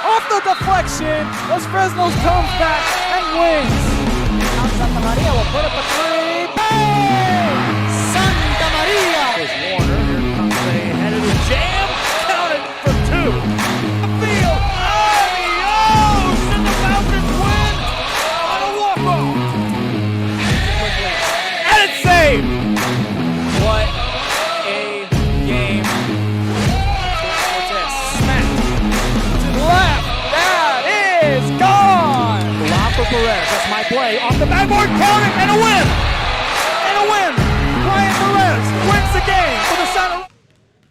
Off the deflection, Los Fresnos comes back and wins. Now Santa Maria will put up a three. Bang! Santa Maria! There's Warner. Here comes a head of the jam. Counted for two. Field. Adios! And the Falcons win on a walk-off. And it's saved. What a game. Smack To the left. That is gone. Lob for Perez. That's my play. Off the backboard. Count it. And a win. And a win. Brian Perez wins the game for the Santa.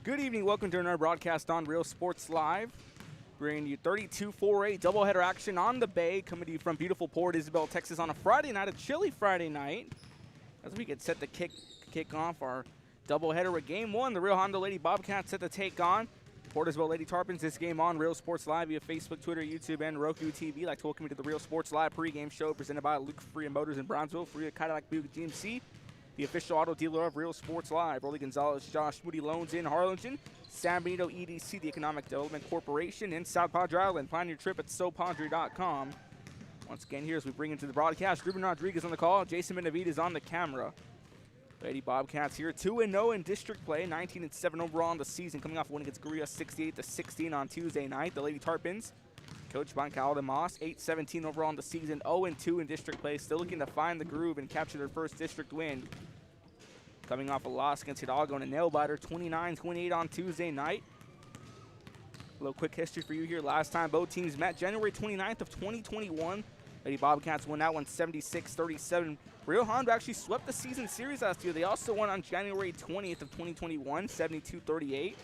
Good evening. Welcome to our broadcast on Real Sports Live. Bringing you 32-4A doubleheader action on the Bay, coming to you from beautiful Port Isabel, Texas on a Friday night, a chilly Friday night. As we get set to kick off our doubleheader with Game 1, the Real Hondo Lady Bobcats set to take on Port Isabel Lady Tarpons. This game on Real Sports Live via Facebook, Twitter, YouTube, and Roku TV. I'd like to welcome you to the Real Sports Live pregame show presented by Luke Freya Motors in Brownsville, Freya Cadillac Buick GMC, the official auto dealer of Real Sports Live. Rolly Gonzalez, Josh Moody Loans in Harlingen, San Benito EDC, the Economic Development Corporation in South Padre Island. Plan your trip at SoPadre.com. Once again, here as we bring into the broadcast, Ruben Rodriguez on the call, Jason Benavides on the camera. Lady Bobcats here 2-0 in district play, 19-7 overall in the season, coming off a win against Gorilla 68-16 on Tuesday night. The Lady Tarpons, coached by Calvin Moss, 8-17 overall in the season, 0-2 in district play, still looking to find the groove and capture their first district win. Coming off a loss against Hidalgo in a nail-biter, 29-28 on Tuesday night. A little quick history for you here. Last time both teams met, January 29th of 2021. Lady Bobcats won that one 76-37. Real Hondo actually swept the season series last year. They also won on January 20th of 2021, 72-38.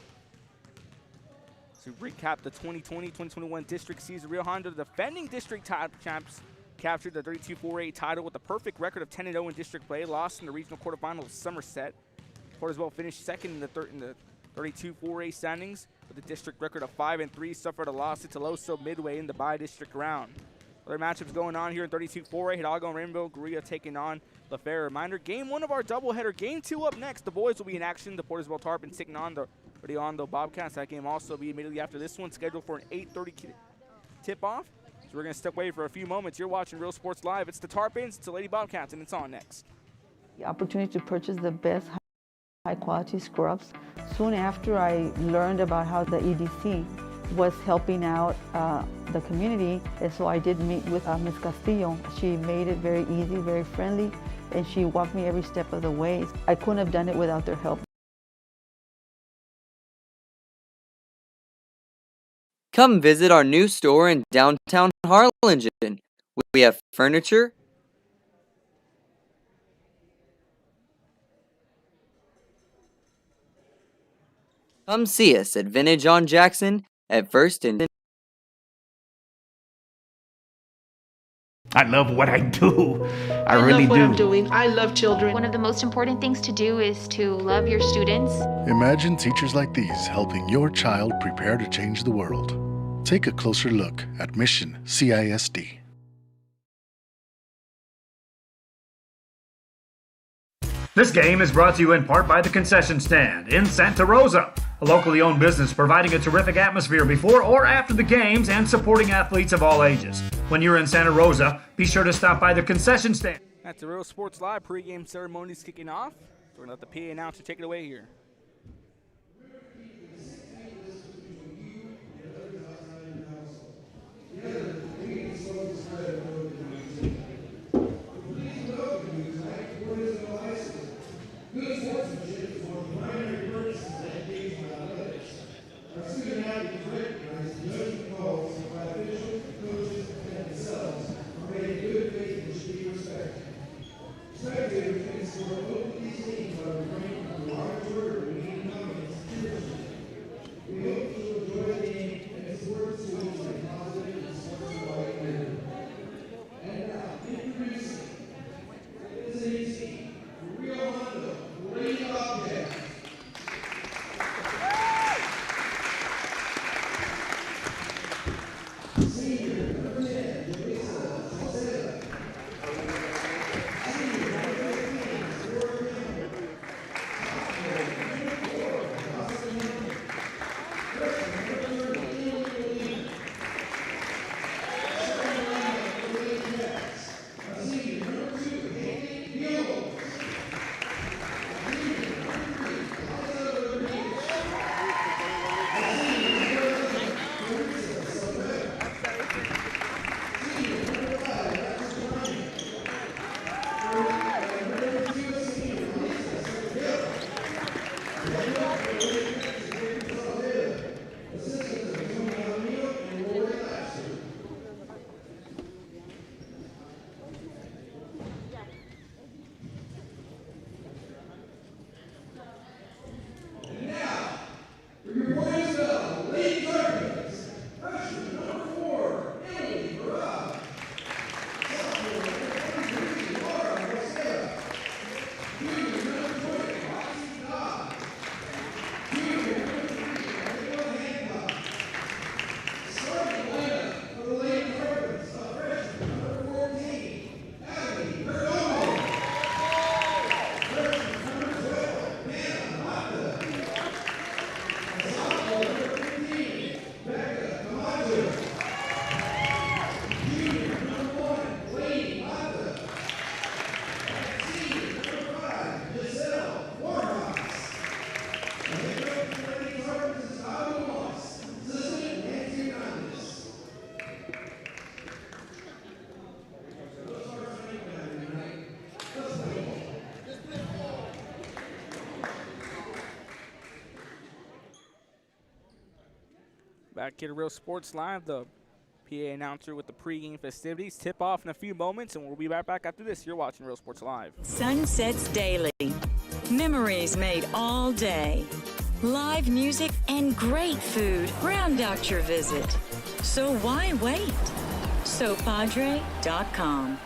To recap the 2020-2021 district season, Real Hondo, the defending district champs, captured the 32-4A title with a perfect record of 10-0 in district play, lost in the regional quarterfinal of Somerset. Port Isabel finished second in the 32-4A standings with a district record of 5-3, suffered a loss to Teloso midway in the bi-district round. Other matchups going on here in 32-4A, Hidalgo and Rainbow Gorilla taking on LaFair. Reminder, game 1 of our doubleheader. Game 2 up next. The boys will be in action. The Port Isabel Tarpons taking on the Redondo Bobcats. That game also be immediately after this one, scheduled for an 8:30 tip-off. So we're going to step away for a few moments. You're watching Real Sports Live. It's the Tarpons, it's the Lady Bobcats, and it's on next. The opportunity to purchase the best high-quality scrubs. Soon after I learned about how the EDC was helping out the community, and so I did meet with Ms. Castillo. She made it very easy, very friendly, and she walked me every step of the way. I couldn't have done it without their help. Come visit our new store in downtown Harlingen. We have furniture, come see us at Vintage on Jackson at First and I love what I do. I really love what do. I'm doing. I love children. One of the most important things to do is to love your students. Imagine teachers like these helping your child prepare to change the world. Take a closer look at Mission CISD. This game is brought to you in part by the Concession Stand in Santa Rosa, a locally owned business providing a terrific atmosphere before or after the games and supporting athletes of all ages. When you're in Santa Rosa, be sure to stop by the Concession Stand. That's the Real Sports Live pregame ceremonies kicking off. So we're going to let the PA announcer take it away here. Spectators can score open these teams by refraining from large order Back here to Real Sports Live, the PA announcer with the pregame festivities. Tip off in a few moments, and we'll be right back after this. You're watching Real Sports Live. Sunsets daily. Memories made all day. Live music and great food round out your visit. So why wait? SoPadre.com.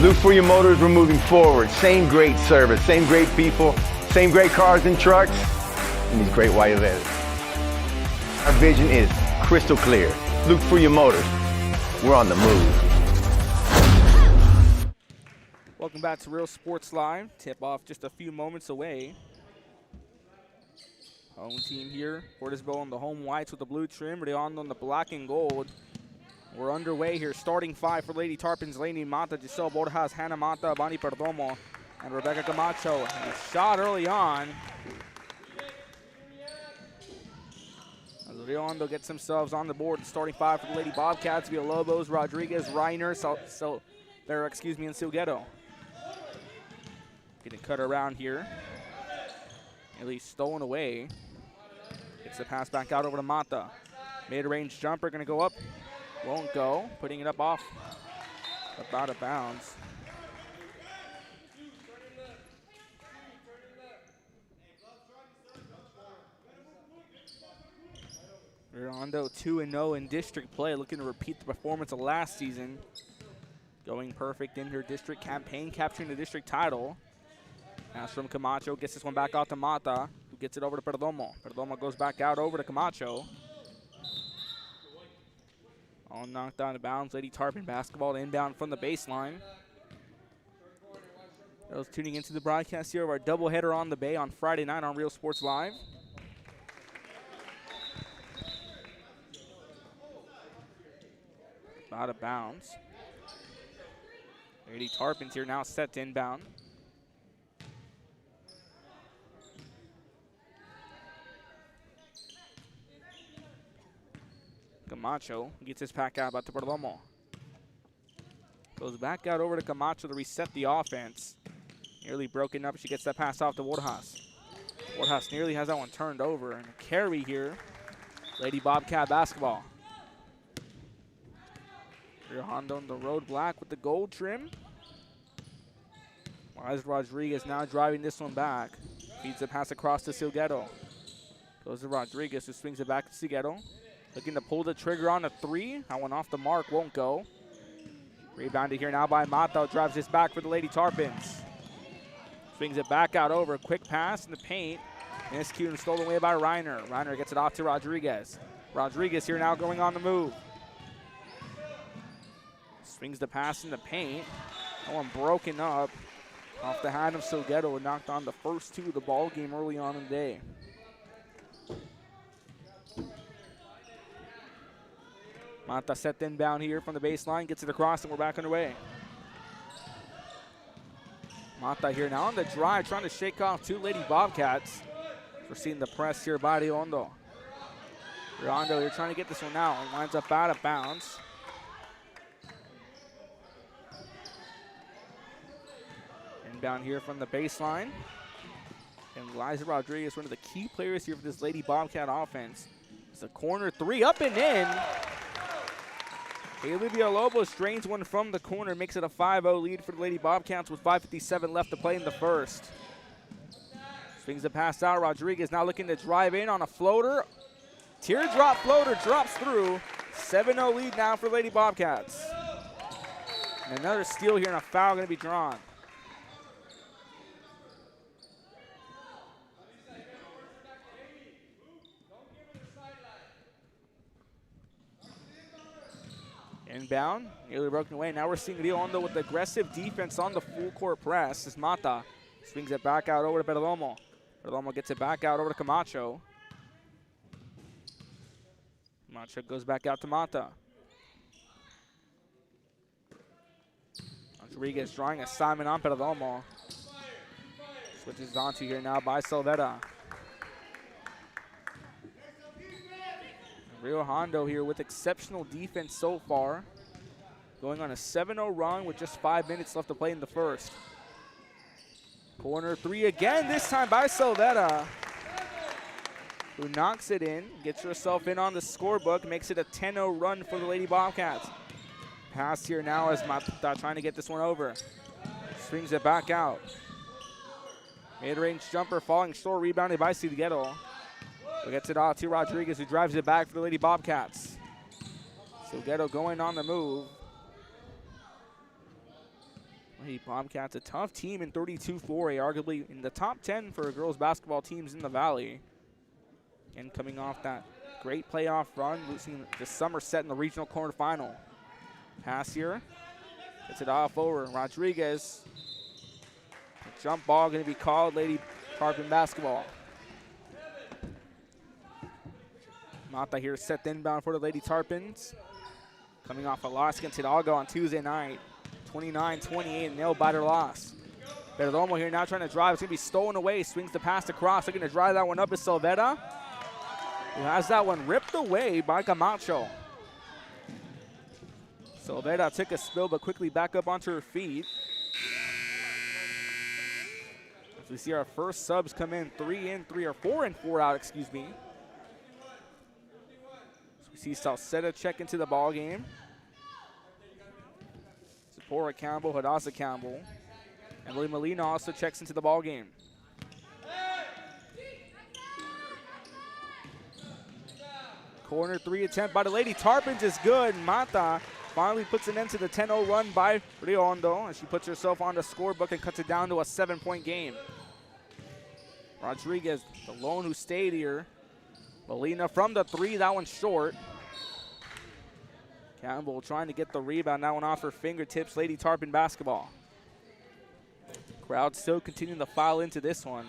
Look for your motors, we're moving forward. Same great service, same great people, same great cars and trucks, and these great white letters. Our vision is crystal clear. Look for your motors. We're on the move. Welcome back to Real Sports Live. Tip off just a few moments away. Home team here. Isabel on the home whites with the blue trim. Redondo on the black and gold. We're underway here. Starting five for Lady Tarpons: Lainey Mata, Giselle Borjas, Hannah Mata, Bonnie Perdomo, and Rebecca Camacho. And a shot early on. As Redondo gets themselves on the board. Starting five for the Lady Bobcats: Villalobos, Rodriguez, Reiner, and Silguero. Getting cut around here. At least stolen away. Gets the pass back out over to Mata. Mid-range jumper going to go up. Won't go. Putting it up off. Up out of bounds. Redondo 2-0 in district play, looking to repeat the performance of last season. Going perfect in her district campaign, capturing the district title. Pass from Camacho, gets this one back out to Mata, who gets it over to Perdomo. Perdomo goes back out over to Camacho. All knocked out of bounds. Lady Tarpon basketball inbound from the baseline. Those tuning into the broadcast here of our doubleheader on the Bay on Friday night on Real Sports Live. Out of bounds. Lady Tarpons here now set to inbound. Camacho gets his pack out about to Perdomo. Goes back out over to Camacho to reset the offense. Nearly broken up. She gets that pass off to Borjas. Borjas nearly has that one turned over. And a carry here. Lady Bobcat basketball. Hondo on the road black with the gold trim. Liza Rodriguez now driving this one back. Feeds the pass across to Silguero. Goes to Rodriguez, who swings it back to Silguero. Looking to pull the trigger on a three. That one off the mark, won't go. Rebounded here now by Mata. Drives this back for the Lady Tarpons. Swings it back out over. Quick pass in the paint. Miscued and stolen away by Reiner. Reiner gets it off to Rodriguez. Rodriguez here now going on the move. Swings the pass in the paint. That one broken up. Off the hand of Silguero and knocked on the first two of the ball game early on in the day. Mata set inbound here from the baseline, gets it across, and we're back underway. Mata here now on the drive, trying to shake off two Lady Bobcats. We're seeing the press here by Hondo. Hondo here trying to get this one out. Lines up out of bounds. Inbound here from the baseline. And Liza Rodriguez, one of the key players here for this Lady Bobcat offense. It's a corner three, up and in. Haley Villalobos drains one from the corner, makes it a 5-0 lead for the Lady Bobcats with 5:57 left to play in the first. Swings the pass out. Rodriguez now looking to drive in on a floater. Teardrop floater drops through. 7-0 lead now for Lady Bobcats. And another steal here and a foul going to be drawn. Inbound, nearly broken away. Now we're seeing Hondo with aggressive defense on the full court press as Mata swings it back out over to Perdomo. Perdomo gets it back out over to Camacho. Camacho goes back out to Mata. Rodriguez drawing assignment on Perdomo. Switches onto here now by Silvera. Rio Hondo here with exceptional defense so far. Going on a 7-0 run with just 5 minutes left to play in the first. Corner three again, this time by Silvera, who knocks it in, gets herself in on the scorebook, makes it a 10-0 run for the Lady Bobcats. Pass here now as Mata trying to get this one over. Swings it back out. Mid-range jumper falling short, rebounded by Silguero. Gets it off to Rodriguez, who drives it back for the Lady Bobcats. Silguero going on the move. Lady Bobcats, a tough team in 32-4A, arguably in the top 10 for girls basketball teams in the Valley. And coming off that great playoff run, losing the summer set in the regional quarterfinal. Pass here, gets it off over Rodriguez. Jump ball going to be called Lady Tarpon basketball. Mata here set the inbound for the Lady Tarpons. Coming off a loss against Hidalgo on Tuesday night. 29-28, nail-biter loss. Perdomo here now trying to drive. It's going to be stolen away. Swings the pass across. They're going to drive that one up as Silvera, who has that one ripped away by Camacho. Silvera took a spill, but quickly back up onto her feet. As we see our first subs come in, 4 and 4 out, excuse me. So we see Salceda check into the ball game. Zipporah Campbell, Hadassah Campbell. Emily Molina also checks into the ball game. Corner three attempt by the Lady Tarpons is good. Mata finally puts an end to the 10-0 run by Rio Hondo, and she puts herself on the scorebook and cuts it down to a 7-point game. Rodriguez, the lone who stayed here. Molina from the three, that one's short. Campbell trying to get the rebound, that one off her fingertips. Lady Tarpon basketball. Crowd still continuing to file into this one.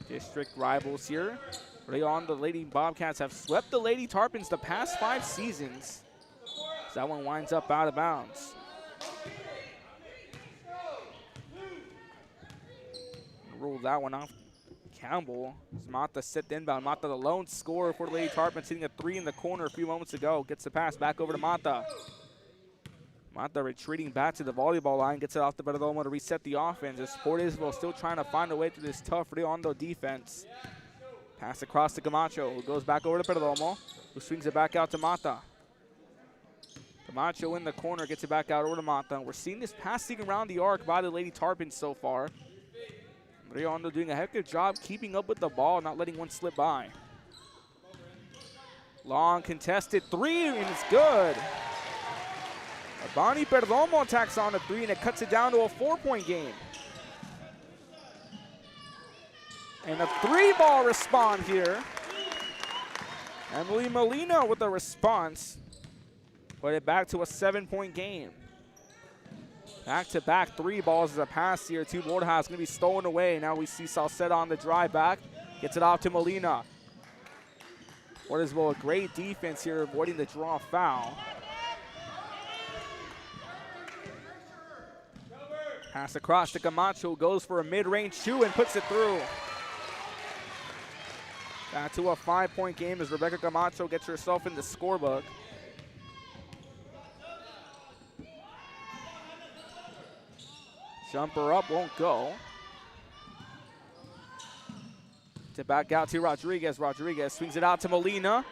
District rivals here. Early on, the Lady Bobcats have swept the Lady Tarpons the past 5 seasons. So that one winds up out of bounds. Roll that one off. Campbell, as Mata set the inbound. Mata, the lone scorer for the Lady Tarpons, hitting a three in the corner a few moments ago. Gets the pass back over to Mata. Mata retreating back to the volleyball line, gets it off the Perdomo to reset the offense. As Port Isabel still trying to find a way through this tough Rio Hondo defense. Pass across to Camacho, who goes back over to Perdomo, who swings it back out to Mata. Camacho in the corner, gets it back out over to Mata. We're seeing this passing around the arc by the Lady Tarpons so far. Rio Hondo doing a heck of a job keeping up with the ball, not letting one slip by. Long contested three, and it's good. Bonnie Perdomo attacks on a three, and it cuts it down to a 4-point game. And a 3-ball response here. Emily Molina with a response. Put it back to a 7-point game. Back-to-back 3 balls as a pass here to Borja. It's going to be stolen away. Now we see Salceda on the drive back. Gets it off to Molina. Port Isabel, a great defense here, avoiding the draw foul. Pass across to Camacho, goes for a mid-range shoot and puts it through. Back to a 5-point game as Rebecca Camacho gets herself in the scorebook. Jumper up, won't go. To back out to Rodriguez. Rodriguez swings it out to Molina.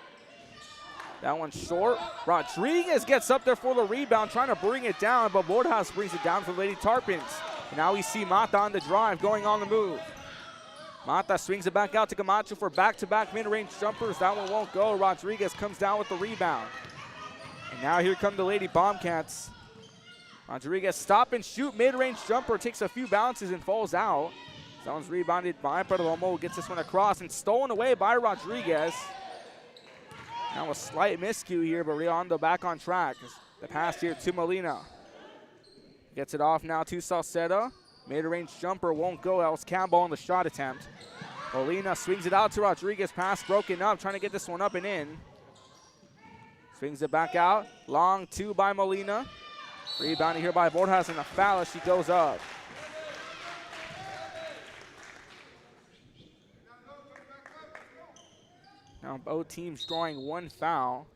That one's short. Rodriguez gets up there for the rebound, trying to bring it down, but Borjas brings it down for Lady Tarpons. And now we see Mata on the drive, going on the move. Mata swings it back out to Camacho for back-to-back mid-range jumpers. That one won't go. Rodriguez comes down with the rebound. And now here come the Lady Bobcats. Rodriguez stop and shoot mid-range jumper, takes a few bounces and falls out. That one's rebounded by Perdomo, gets this one across and stolen away by Rodriguez. Now a slight miscue here, but Rio Hondo back on track. The pass here to Molina. Gets it off now to Salceda. Mid-range jumper won't go. That was Campbell on the shot attempt. Molina swings it out to Rodriguez. Pass broken up, trying to get this one up and in. Swings it back out. Long two by Molina. Rebounding here by Borjas and a foul as she goes up. Now both teams drawing one foul.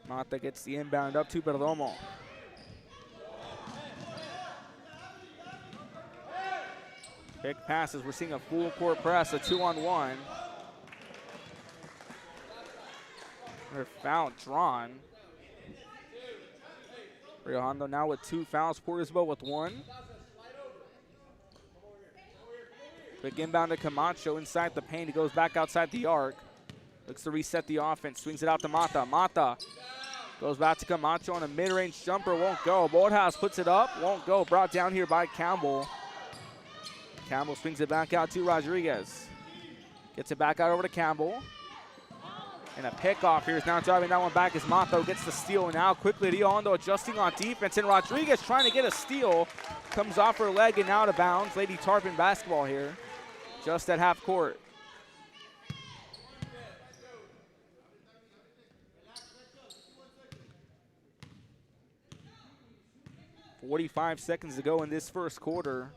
Mata gets the inbound up to Perdomo. Big passes. We're seeing a full court press, a 2-on-1. Another foul drawn. Rio Hondo now with 2 fouls. Port Isabel with 1. Quick inbound to Camacho inside the paint. He goes back outside the arc. Looks to reset the offense. Swings it out to Mata. Mata goes back to Camacho on a mid-range jumper. Won't go. Borjas puts it up. Won't go. Brought down here by Campbell. Campbell swings it back out to Rodriguez. Gets it back out over to Campbell. And a pickoff here is now driving that one back as Mato gets the steal. Now quickly Rio Hondo adjusting on defense. And Rodriguez trying to get a steal. Comes off her leg and out of bounds. Lady Tarpon basketball here. Just at half court. .45 seconds to go in this first quarter.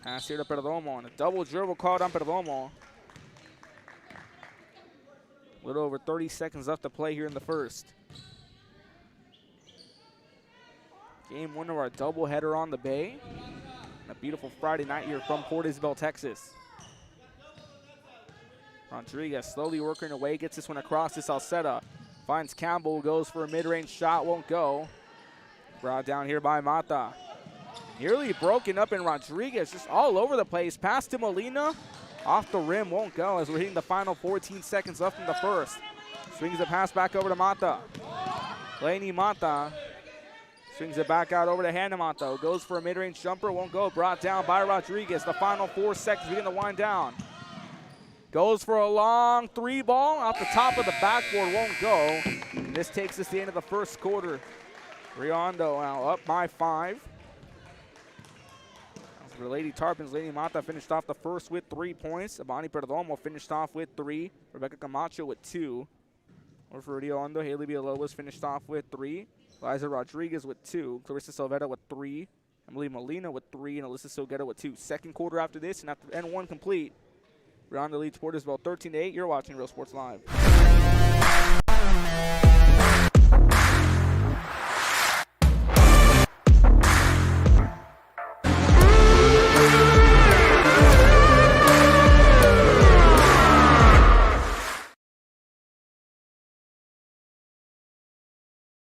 Pass here to Perdomo, and a double dribble called on Perdomo. A little over 30 seconds left to play here in the first. Game winner, our doubleheader on the Bay. A beautiful Friday night here from Port Isabel, Texas. Rodriguez slowly working away, gets this one across to Salceda. Finds Campbell, goes for a mid-range shot, won't go. Brought down here by Mata. Nearly broken up, and Rodriguez just all over the place. Pass to Molina, off the rim, won't go as we're hitting the final 14 seconds left in the first. Swings the pass back over to Mata. Laney Mata swings it back out over to Hannah Mata. Goes for a mid-range jumper, won't go. Brought down by Rodriguez. The final 4 seconds, begin to wind down. Goes for a long 3 ball off the top of the backboard, won't go. And this takes us to the end of the first quarter. Rio Hondo now up by 5. For Lady Tarpons, Lady Mata finished off the first with 3 points. Abani Perdomo finished off with 3. Rebecca Camacho with 2. Or for Rio Hondo, Haley Villalobos finished off with 3. Liza Rodriguez with 2. Clarissa Silvera with 3. Emily Molina with 3. And Alyssa Silgueta with 2. Second quarter after this, and after N1 complete. Rio Hondo leads Port Isabel 13-8. You're watching Real Sports Live.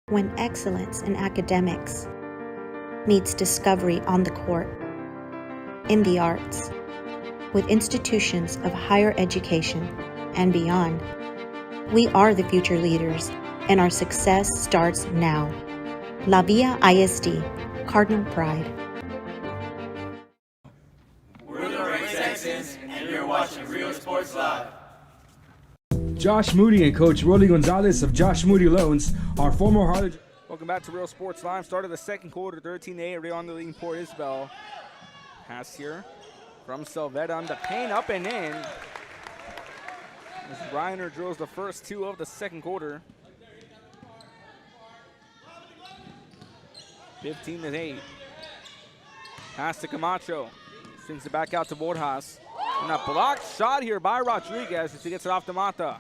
When excellence in academics meets discovery on the court, in the arts, with institutions of higher education and beyond, we are the future leaders, and our success starts now. La Villa ISD, Cardinal Pride. We're the Red Texans, and you're watching Real Sports Live. Josh Moody and Coach Rolly Gonzalez of Josh Moody Loans, our former Harley. Welcome back to Real Sports Live. Start of the second quarter, 13-8. Rio Hondo leading Port Isabel. Pass here from Silvetta on the paint, up and in. As Reiner drills the first 2 of the second quarter. 15-8. Pass to Camacho. Swings it back out to Borjas. And a blocked shot here by Rodriguez as he gets it off to Mata.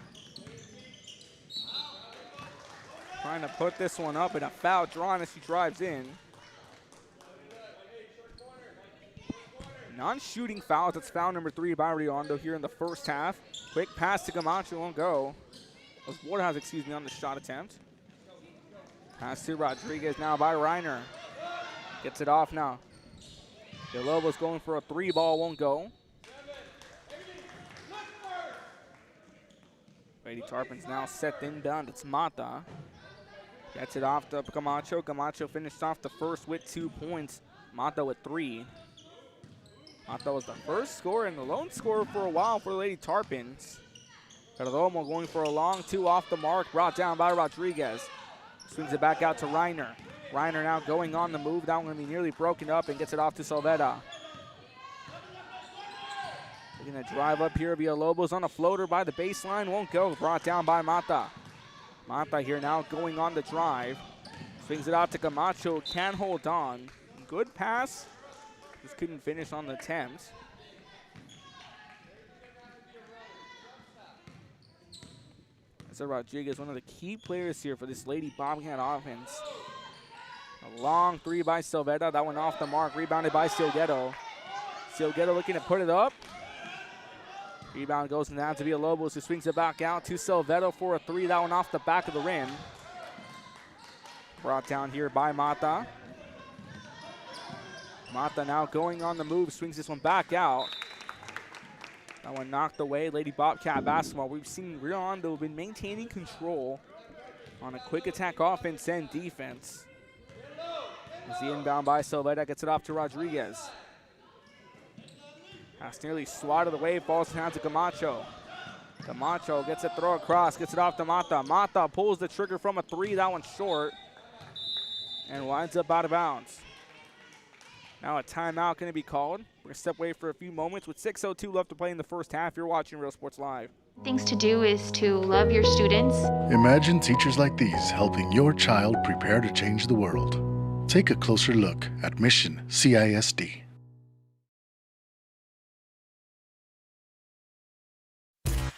Trying to put this one up, and a foul drawn as she drives in. Non-shooting fouls. That's foul number 3 by Rio Hondo here in the first half. Quick pass to Camacho, won't go. It was Borjas, excuse me, on the shot attempt. Pass to Rodriguez now by Reiner. Gets it off now. Villalobos going for a 3 ball, won't go. Lady Tarpons now set inbound. It's Mata. Gets it off to Camacho. Camacho finished off the first with 2 points. Mata with 3. Mata was the first scorer and the lone scorer for a while for Lady Tarpons. Perdomo going for a long two off the mark, brought down by Rodriguez. Swings it back out to Reiner. Reiner now going on the move. That one going to be nearly broken up and gets it off to Salvetta. They're going to drive up here. Villalobos on a floater by the baseline. Won't go. Brought down by Mata. Mata here now going on the drive. Swings it out to Camacho. Can hold on. Good pass. Just couldn't finish on the attempt. So Rodriguez, one of the key players here for this Lady Bobcat offense. A long three by Salvetta. That one off the mark. Rebounded by Silguero. Silguero looking to put it up. Rebound goes down to Villalobos, who swings it back out to Salvetta for a three. That one off the back of the rim. Brought down here by Mata. Mata now going on the move. Swings this one back out. That one knocked away. Lady Bobcat basketball. We've seen Rio Hondo been maintaining control on a quick attack offense and defense. As the inbound by Salvetta gets it off to Rodriguez. Pass nearly swatted away, falls down to Camacho. Camacho gets a throw across, gets it off to Mata. Mata pulls the trigger from a three, that one's short, and winds up out of bounds. Now a timeout going to be called. We're going to step away for a few moments with 6:02 left to play in the first half. You're watching Real Sports Live. Things to do is to love your students. Imagine teachers like these helping your child prepare to change the world. Take a closer look at Mission CISD.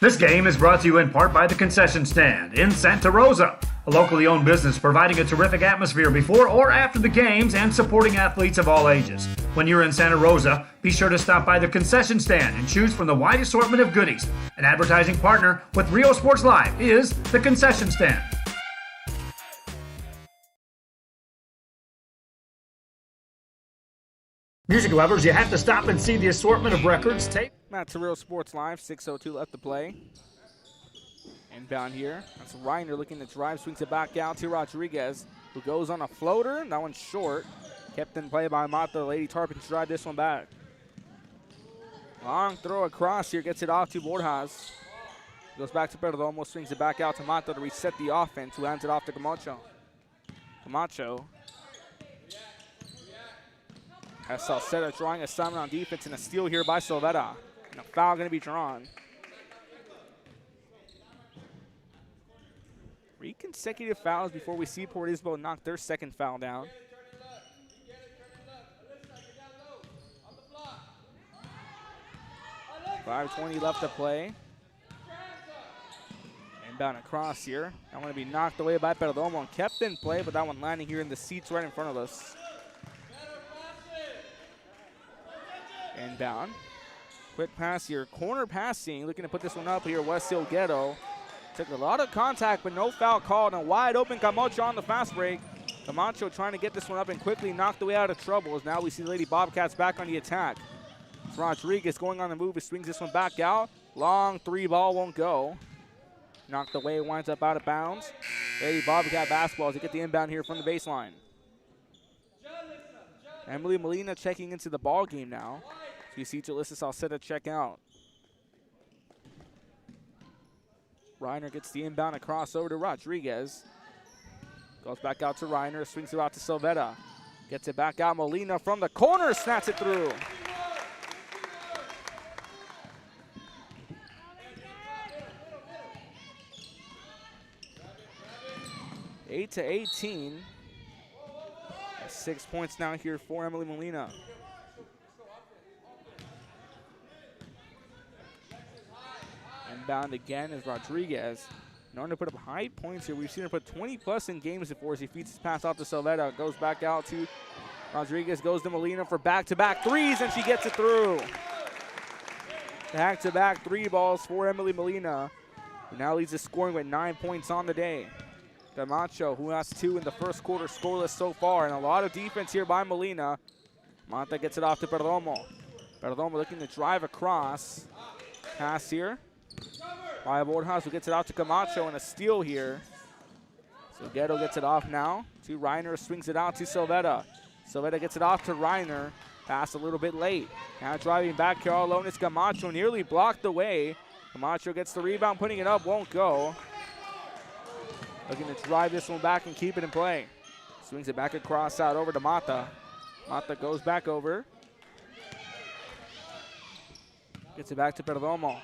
This game is brought to you in part by the Concession Stand in Santa Rosa, a locally owned business providing a terrific atmosphere before or after the games and supporting athletes of all ages. When you're in Santa Rosa, be sure to stop by the Concession Stand and choose from the wide assortment of goodies. An advertising partner with Rio Sports Live is the Concession Stand. Music lovers, you have to stop and see the assortment of records, tape. Back to Real Sports Live, 6:02 left to play. Inbound here. That's Reiner looking to drive, swings it back out to Rodriguez, who goes on a floater. That one's short. Kept in play by Mata. Lady Tarpon to drive this one back. Long throw across here, gets it off to Borjas. Goes back to Perdomo, swings it back out to Mata to reset the offense, who hands it off to Camacho. Camacho has Salceda drawing a assignment on defense, and a steal here by Salvetta. And a foul going to be drawn. 3 consecutive fouls before we see Port Isabel knock their second foul down. .5:20 left to play. Inbound across here. That one to be knocked away by Perdomo and kept in play, but that one landing here in the seats right in front of us. Inbound. Quick pass here. Corner passing. Looking to put this one up here. Wes Silguero. Took a lot of contact, but no foul called. And a wide open Camacho on the fast break. Camacho trying to get this one up and quickly knocked the way out of trouble. As now we see the Lady Bobcats back on the attack. It's Rodriguez going on the move. He swings this one back out. Long three ball won't go. Knocked away. Winds up out of bounds. Lady Bobcat basketball as they get the inbound here from the baseline. Emily Molina checking into the ball game now. So you see Jalissa Salceda check out. Reiner gets the inbound across over to Rodriguez. Goes back out to Reiner, swings it out to Salvetta. Gets it back out, Molina from the corner, snaps it through. Eight to 18. 6 points now here for Emily Molina. Inbound again is Rodriguez. Known to put up high points here. We've seen her put 20+ in games before as he feeds his pass out to Salvetta. Goes back out to Rodriguez, goes to Molina for back-to-back threes, and she gets it through. Back-to-back three balls for Emily Molina, who now leads the scoring with 9 points on the day. Camacho, who has 2 in the first quarter, scoreless so far, and a lot of defense here by Molina. Mata gets it off to Perdomo. Perdomo looking to drive across. Pass here by Borjas, who gets it out to Camacho, and a steal here. So Ghetto gets it off now to Reiner, swings it out to Salvetta. Salvetta gets it off to Reiner. Pass a little bit late. Now driving back here all alone is Camacho, nearly blocked away Camacho gets the rebound, putting it up, won't go. Looking to drive this one back and keep it in play. Swings it back across out over to Mata. Mata goes back over. Gets it back to Perdomo.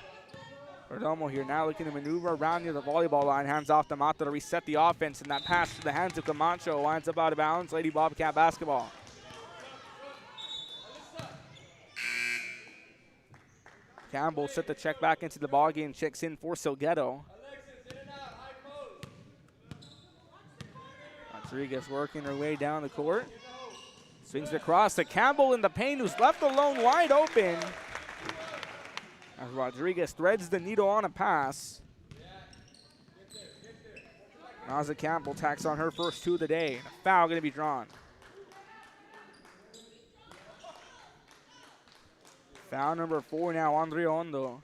Perdomo here now looking to maneuver around near the volleyball line. Hands off to Mata to reset the offense, and that pass to the hands of Camacho winds up out of bounds. Lady Bobcat basketball. Campbell set the check back into the ballgame, checks in for Salgado. Rodriguez working her way down the court. Swings it across to Campbell in the paint, who's left alone wide open. As Rodriguez threads the needle on a pass. Naza Campbell tacks on her first 2 of the day. A foul going to be drawn. Foul number 4 now, Andre Hondo.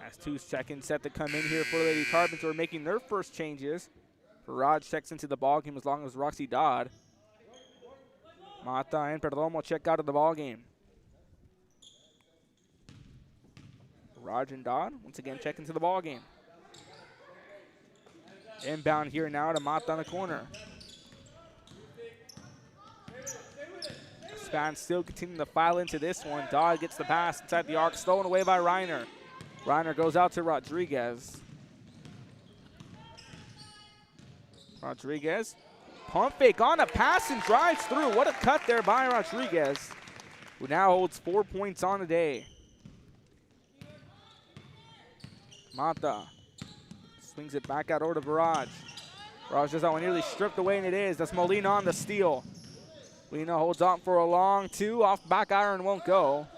As 2 seconds set to come in here for Lady Tarpons, who are making their first changes. Faraj checks into the ballgame as long as Roxy Dodd. Mata and Perdomo check out of the ballgame. Raj and Dodd once again check into the ball game. Inbound here now to Mata on the corner. Span still continuing to file into this one. Dodd gets the pass inside the arc, stolen away by Reiner. Reiner goes out to Rodriguez. Rodriguez, pump fake on a pass and drives through. What a cut there by Rodriguez, who now holds 4 points on the day. Mata swings it back out over to Barrage. Barrage does that one nearly stripped away, and it is. That's Molina on the steal. Molina holds on for a long 2. Off back iron, won't go.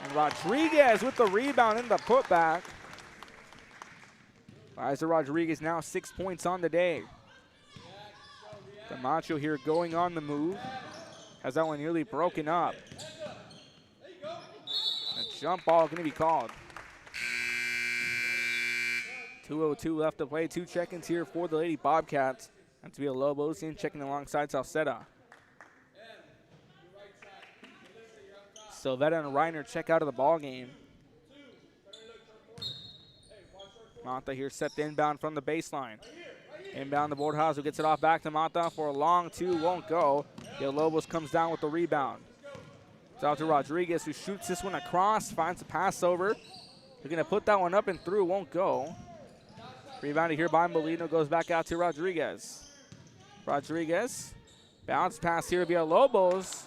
And Rodriguez with the rebound in the putback. Liza Rodriguez now 6 points on the day. Camacho here going on the move. Has that one nearly broken up. A jump ball going to be called. 2:02 left to play. 2 check-ins here for the Lady Bobcats. That's Villalobos in checking alongside Salceda. Silvetta and Reiner check out of the ball game. Mata here set the inbound from the baseline. Inbound the Bordhaus, who gets it off back to Mata for a long 2, won't go. Villalobos comes down with the rebound. It's out to Rodriguez, who shoots this one across, finds a pass over. They're going to put that one up and through, won't go. Rebounded here by Molino, goes back out to Rodriguez. Rodriguez, bounce pass here to Villalobos.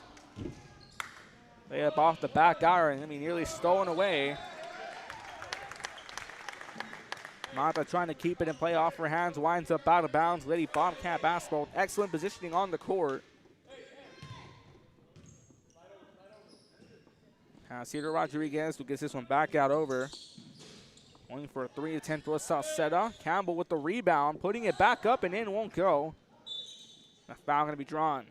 Lay up off the back iron, nearly stolen away. Mata trying to keep it in play off her hands, winds up out of bounds. Lady Bobcat basketball, excellent positioning on the court. Pass here to Rodriguez, who gets this one back out over. Going for a 3 attempt was Salceda. Campbell with the rebound, putting it back up and in, won't go. A foul going to be drawn.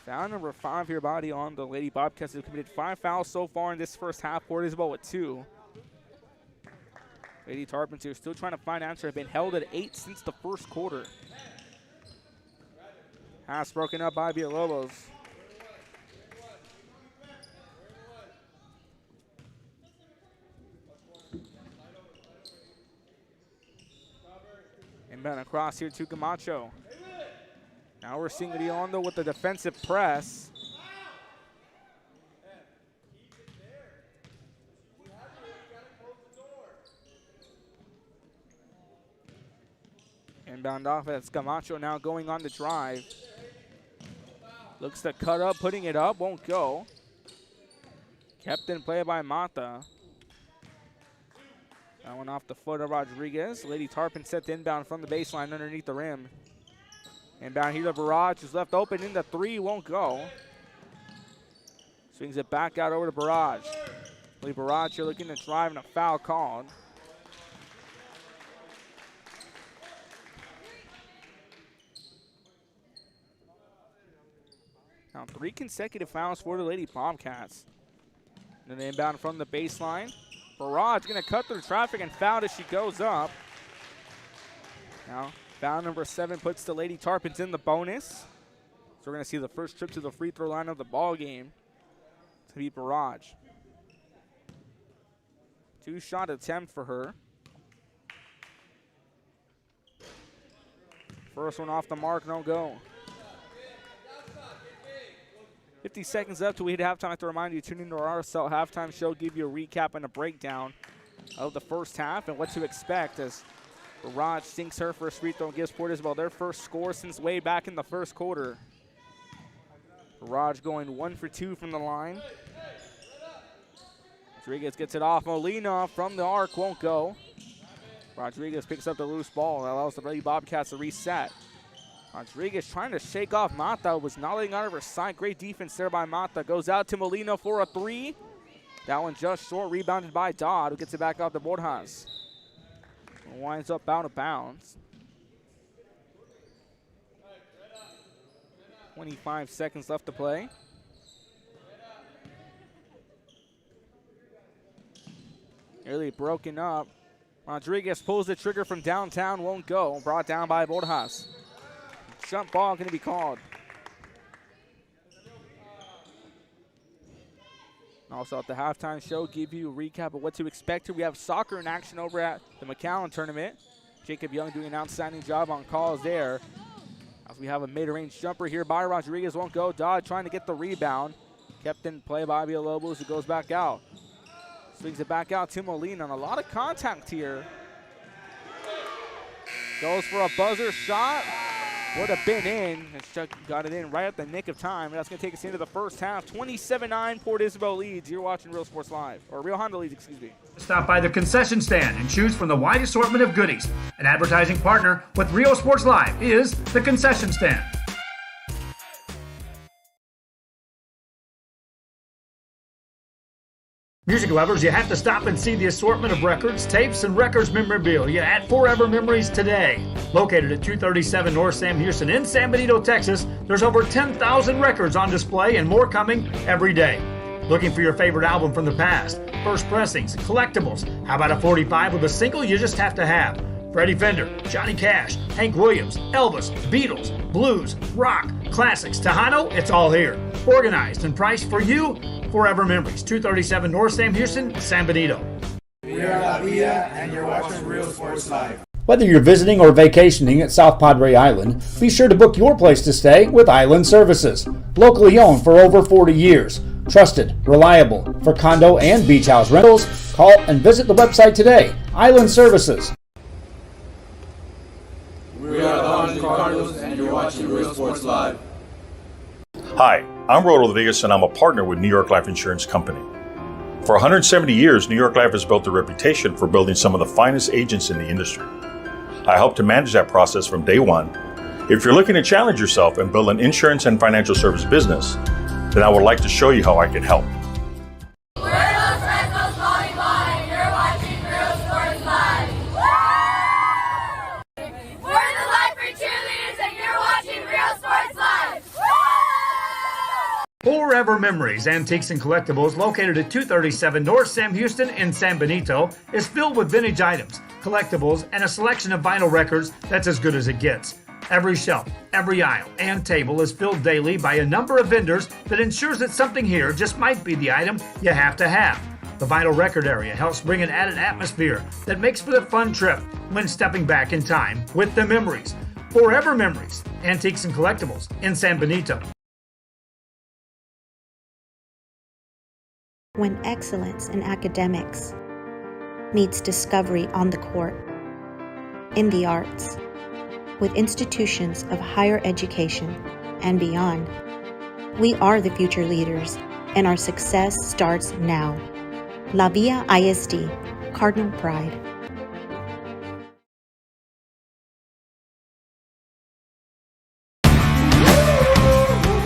Foul number 5 here, body on the Lady Bobcats, who committed 5 fouls so far in this first half. Port Isabel with 2. Lady Tarpons here still trying to find answer. Have been held at 8 since the first quarter. Pass broken up by Villalobos. Inbound across here to Camacho. Now we're seeing Riondo with the defensive press. Inbound off, that's Camacho now going on the drive. Looks to cut up, putting it up, won't go. Kept in play by Mata. That one off the foot of Rodriguez. Lady Tarpon set the inbound from the baseline underneath the rim. Inbound here to Barrage, who's left open in the 3, won't go. Swings it back out over to Barrage. Barrage here looking to drive and a foul called. Now 3 consecutive fouls for the Lady Bobcats. And then inbound from the baseline. Barrage gonna cut through traffic and fouled as she goes up. Now foul number 7 puts the Lady Tarpons in the bonus. So we're going to see the first trip to the free throw line of the ball game to be Barrage. 2-shot attempt for her. First one off the mark, no go. 50 seconds left till we hit halftime. I have to remind you, tune into our RSL halftime show, give you a recap and a breakdown of the first half and what to expect as Barrage sinks her first free throw and gives Port Isabel their first score since way back in the first quarter. Barrage going 1 for 2 from the line. Rodriguez gets it off. Molina from the arc, won't go. Rodriguez picks up the loose ball. That allows the Lady Bobcats to reset. Rodriguez trying to shake off Mata. Was not letting out of her side. Great defense there by Mata. Goes out to Molina for a 3. That one just short. Rebounded by Dodd, who gets it back out to Borjas. Winds up out of bounds. 25 seconds left to play. Nearly broken up. Rodriguez pulls the trigger from downtown, won't go. Brought down by Borjas. Jump ball going to be called. Also at the halftime show, give you a recap of what to expect here. We have soccer in action over at the McAllen tournament. Jacob Young doing an outstanding job on calls there. As we have a mid-range jumper here by Rodriguez, won't go. Dodd trying to get the rebound. Kept in play by Villalobos, who goes back out. Swings it back out to Molina. And a lot of contact here. Goes for a buzzer shot. Would have been in. And Chuck got it in right at the nick of time. That's going to take us into the first half. 27-9, Port Isabel leads. You're watching Real Sports Live. Or Real Hondo leads, excuse me. Stop by the concession stand and choose from the wide assortment of goodies. An advertising partner with Real Sports Live is the concession stand. Music lovers, you have to stop and see the assortment of records, tapes, and records memorabilia at Forever Memories today. Located at 237 North Sam Houston in San Benito, Texas, there's over 10,000 records on display and more coming every day. Looking for your favorite album from the past, first pressings, collectibles. How about a 45 with a single you just have to have? Freddie Fender, Johnny Cash, Hank Williams, Elvis, Beatles, blues, rock, classics, Tejano, it's all here. Organized and priced for you. Forever Memories, 237 North Sam Houston, San Benito. We are La Villa, and you're watching Real Sports Live. Whether you're visiting or vacationing at South Padre Island, be sure to book your place to stay with Island Services. Locally owned for over 40 years. Trusted, reliable. For condo and beach house rentals, call and visit the website today. Island Services. We are the Hondo Cardinals, and you're watching Real Sports Live. Hi, I'm Rolo Rodriguez, and I'm a partner with New York Life Insurance Company. For 170 years, New York Life has built a reputation for building some of the finest agents in the industry. I help to manage that process from day one. If you're looking to challenge yourself and build an insurance and financial service business, then I would like to show you how I can help. We're Los Fresnos Volleyball, and you're watching Real Sports Live. We're the Life for Cheerleaders, and you're watching Real Sports Live. Forever Memories, Antiques and Collectibles, located at 237 North Sam Houston in San Benito, is filled with vintage items, collectibles, and a selection of vinyl records that's as good as it gets. Every shelf, every aisle, and table is filled daily by a number of vendors that ensures that something here just might be the item you have to have. The vinyl record area helps bring an added atmosphere that makes for the fun trip when stepping back in time with the memories. Forever Memories, Antiques and Collectibles in San Benito. When excellence in academics meets discovery on the court, in the arts, with institutions of higher education and beyond, we are the future leaders, and our success starts now. La Villa ISD, Cardinal Pride.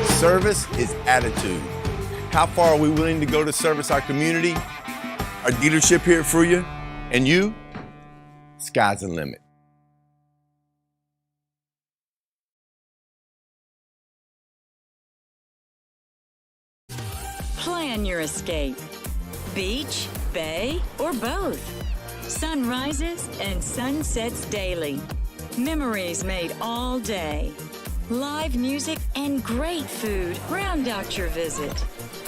Service is attitude. How far are we willing to go to service our community, our dealership here at Fruya, and you? Sky's the limit. Plan your escape. Beach, bay, or both. Sunrises and sunsets daily. Memories made all day. Live music and great food round out your visit.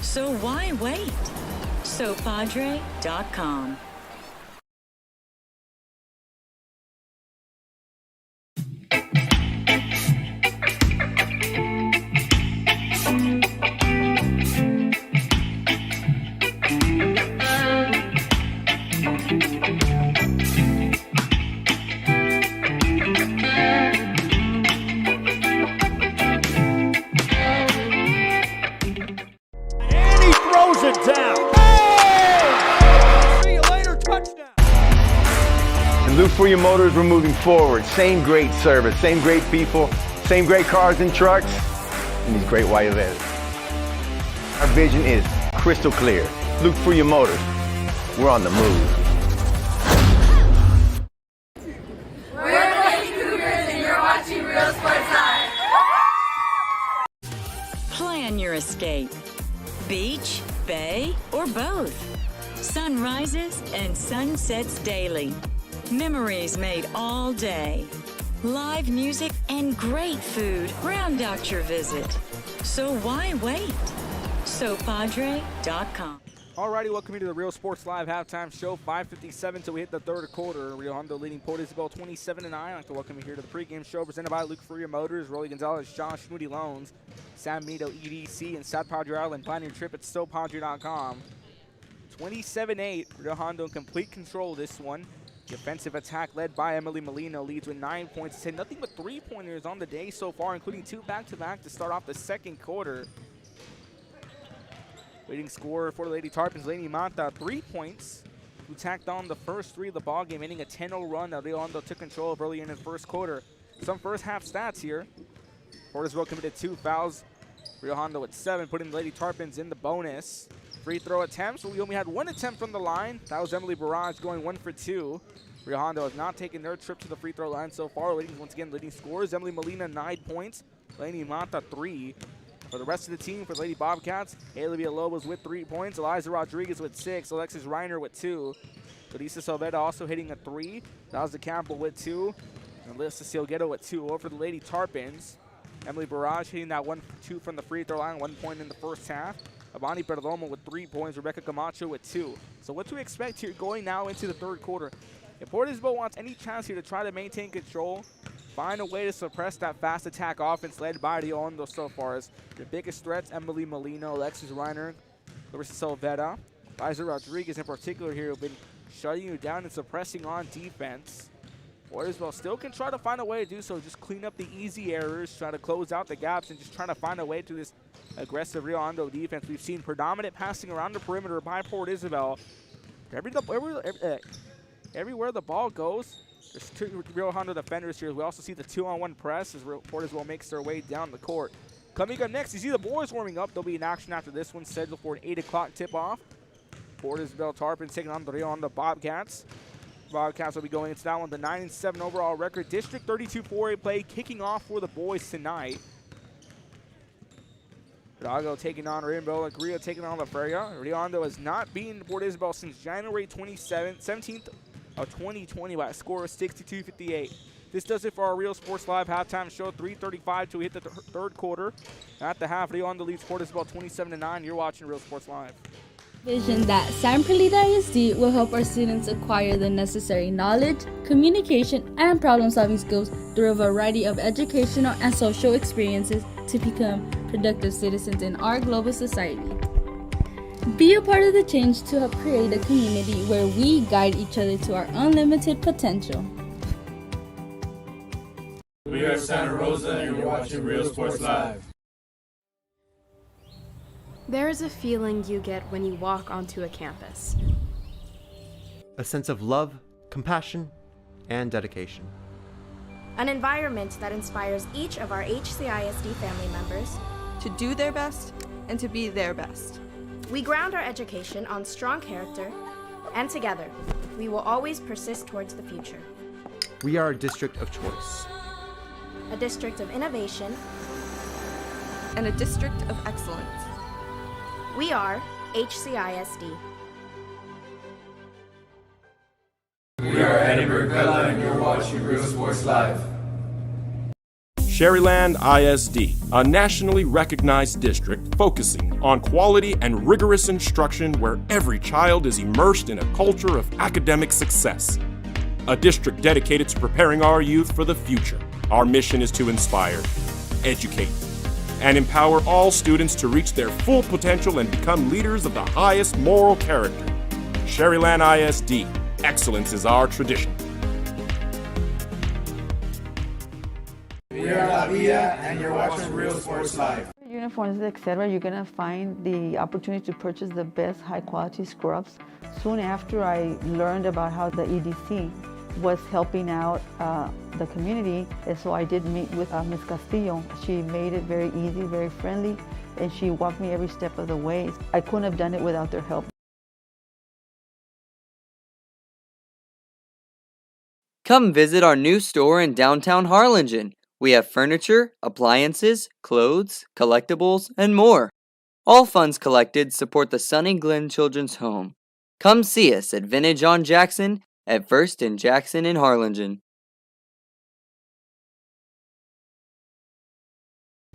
So why wait? SoPadre.com. It down. Hey! See you later, touchdown. And look for your motors, we're moving forward. Same great service, same great people, same great cars and trucks, and these great white letters. Our vision is crystal clear. Look for your motors. We're on the move. We're the Lady Cougars and you're watching Real Sports Live. Plan your escape. Beach, bay, or both. Sunrises and sunsets daily. Memories made all day. Live music and great food round out your visit. So why wait? SoPadre.com. Alrighty, welcome you to the Real Sports Live halftime show. 5:57 till we hit the third quarter. Rio Hondo leading Port Isabel 27-9. I'd like to welcome you here to the pregame show presented by Luke Freer Motors, Rolly Gonzalez, Josh Moody Loans, Sam Mito EDC, and South Padre Island. Plan your trip at SoPadre.com. 27-8. Rio Hondo in complete control of this one. Defensive attack led by Emily Molino leads with 9 points. It's nothing but three-pointers on the day so far, including two back-to-back to start off the second quarter. Leading scorer for the Lady Tarpons, Lainey Mata, 3 points, who tacked on the first three of the ballgame, ending a 10-0 run that Rio Hondo took control of early in the first quarter. Some first half stats here. Port Isabel committed 2 fouls. Rio Hondo with 7, putting the Lady Tarpons in the bonus. Free throw attempts, we only had 1 attempt from the line. That was Emily Barrage going 1 for 2. Rio Hondo has not taken their trip to the free throw line so far. Once again, leading scorers, Emily Molina 9 points, Lainey Mata 3. For the rest of the team, for the Lady Bobcats, Haley Villalobos with 3 points, Eliza Rodriguez with 6, Alexis Reiner with 2. Teresa Salvetta also hitting a 3. Dazda Campbell with 2. And Alyssa Silguero with 2. Over the Lady Tarpons, Emily Barrage hitting that 1-2 from the free throw line, 1 point in the first half. Abani Perdomo with 3 points, Rebecca Camacho with 2. So what to expect here going now into the third quarter? If Port Isabel wants any chance here to try to maintain control, find a way to suppress that fast attack offense led by Rio Hondo so far, as your biggest threats, Emily Molino, Alexis Reiner, Larissa Salvetta, Liza Rodriguez in particular here, have been shutting you down and suppressing on defense. Port Isabel still can try to find a way to do so, just clean up the easy errors, try to close out the gaps, and just try to find a way to this aggressive Rio Hondo defense. We've seen predominant passing around the perimeter by Port Isabel. Everywhere the ball goes, there's 2 Rio Hondo defenders here. We also see the 2-on-1 press as Port Isabel makes their way down the court. Coming up next, you see the boys warming up. They'll be in action after this one, scheduled for an 8 o'clock tip-off. Port Isabel Tarpons taking on the Rio Hondo Bobcats. Bobcats will be going into that one, the 9-7 overall record. District 32 4A play kicking off for the boys tonight. Hidalgo taking on Rainbow, Agria taking on La Feria. Rio Hondo has not beaten Port Isabel since January 17th of 2020 by a score of 62-58. This does it for our Real Sports Live halftime show. 3:35 till we hit the third quarter. At the half, Rio Hondo leads Port Isabel 27-9. You're watching Real Sports Live. Vision that San Perlita ISD will help our students acquire the necessary knowledge, communication, and problem-solving skills through a variety of educational and social experiences to become productive citizens in our global society. Be a part of the change to help create a community where we guide each other to our unlimited potential. We are Santa Rosa and you're watching Real Sports Live. There is a feeling you get when you walk onto a campus. A sense of love, compassion, and dedication. An environment that inspires each of our HCISD family members to do their best and to be their best. We ground our education on strong character, and together, we will always persist towards the future. We are a district of choice. A district of innovation. And a district of excellence. We are HCISD. We are Edinburgh Bella and you're watching Real Sports Live. Sherryland ISD, a nationally recognized district focusing on quality and rigorous instruction where every child is immersed in a culture of academic success. A district dedicated to preparing our youth for the future. Our mission is to inspire, educate, and empower all students to reach their full potential and become leaders of the highest moral character. Sherryland ISD, excellence is our tradition. We are La Villa, and you're watching Real Sports Live. Uniforms, etc., you're going to find the opportunity to purchase the best high-quality scrubs. Soon after I learned about how the EDC was helping out the community, and so I did meet with Ms. Castillo. She made it very easy, very friendly, and she walked me every step of the way. I couldn't have done it without their help. Come visit our new store in downtown Harlingen. We have furniture, appliances, clothes, collectibles, and more. All funds collected support the Sunny Glen Children's Home. Come see us at Vintage on Jackson at First and Jackson in Harlingen.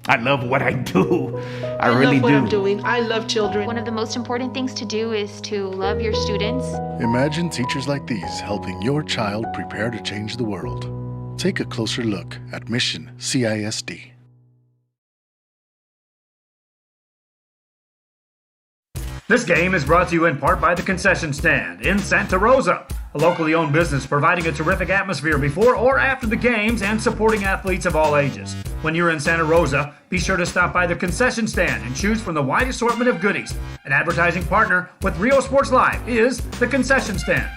I love what I do. I really love what do. I'm doing. I love children. One of the most important things to do is to love your students. Imagine teachers like these helping your child prepare to change the world. Take a closer look at Mission CISD. This game is brought to you in part by the Concession Stand in Santa Rosa, a locally owned business providing a terrific atmosphere before or after the games and supporting athletes of all ages. When you're in Santa Rosa, be sure to stop by the Concession Stand and choose from the wide assortment of goodies. An advertising partner with Rio Sports Live is the Concession Stand.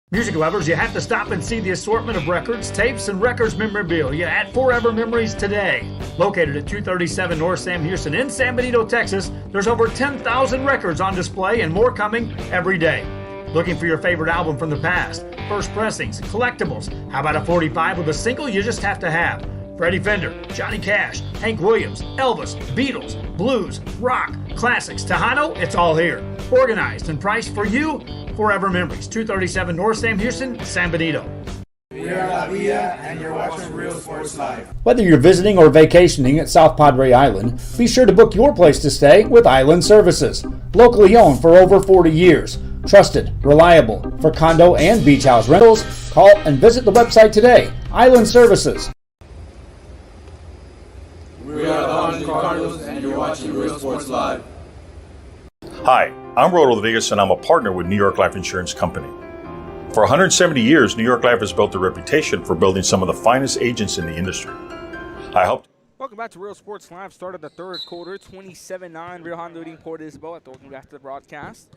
Music lovers, you have to stop and see the assortment of records, tapes, and records memorabilia at Forever Memories today. Located at 237 North Sam Houston in San Benito, Texas, there's over 10,000 records on display and more coming every day. Looking for your favorite album from the past, first pressings, collectibles? How about a 45 with a single you just have to have? Freddie Fender, Johnny Cash, Hank Williams, Elvis, Beatles, blues, rock, classics, Tejano, it's all here. Organized and priced for you. Forever Memories, 237 North Sam Houston, San Benito. We are La Villa, and you're watching Real Sports Live. Whether you're visiting or vacationing at South Padre Island, be sure to book your place to stay with Island Services. Locally owned for over 40 years. Trusted, reliable. For condo and beach house rentals, call and visit the website today. Island Services. We are the Hondo Cardinals, and you're watching Real Sports Live. Hi, I'm Rodo Rodriguez, and I'm a partner with New York Life Insurance Company. For 170 years, New York Life has built a reputation for building some of the finest agents in the industry. I helped. Welcome back to Real Sports Live. Started the third quarter, 27-9. Real Hondo leading Port Isabel. Welcome back to the broadcast.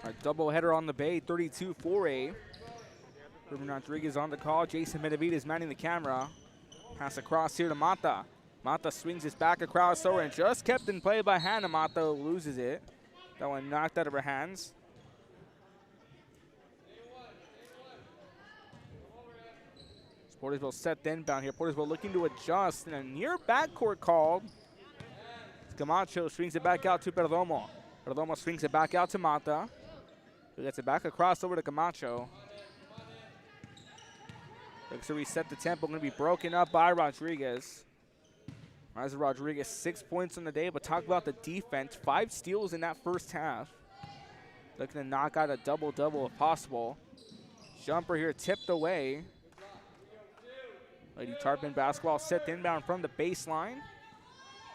Our doubleheader on the Bay, 32-4A. Ruben Rodriguez on the call. Jason Benavides manning the camera. Pass across here to Mata. Mata swings his back across over and just kept in play by Hannah. Mata loses it. That one knocked out of her hands. Portisville set the inbound here. Portisville looking to adjust, and a near backcourt called. Camacho swings it back out to Perdomo. Perdomo swings it back out to Mata, who gets it back across over to Camacho. Looks to reset the tempo. Going to be broken up by Rodriguez. Riza Rodriguez, 6 points on the day, but talk about the defense. 5 steals in that first half. Looking to knock out a double-double if possible. Jumper here tipped away. Lady Tarpon basketball set inbound from the baseline.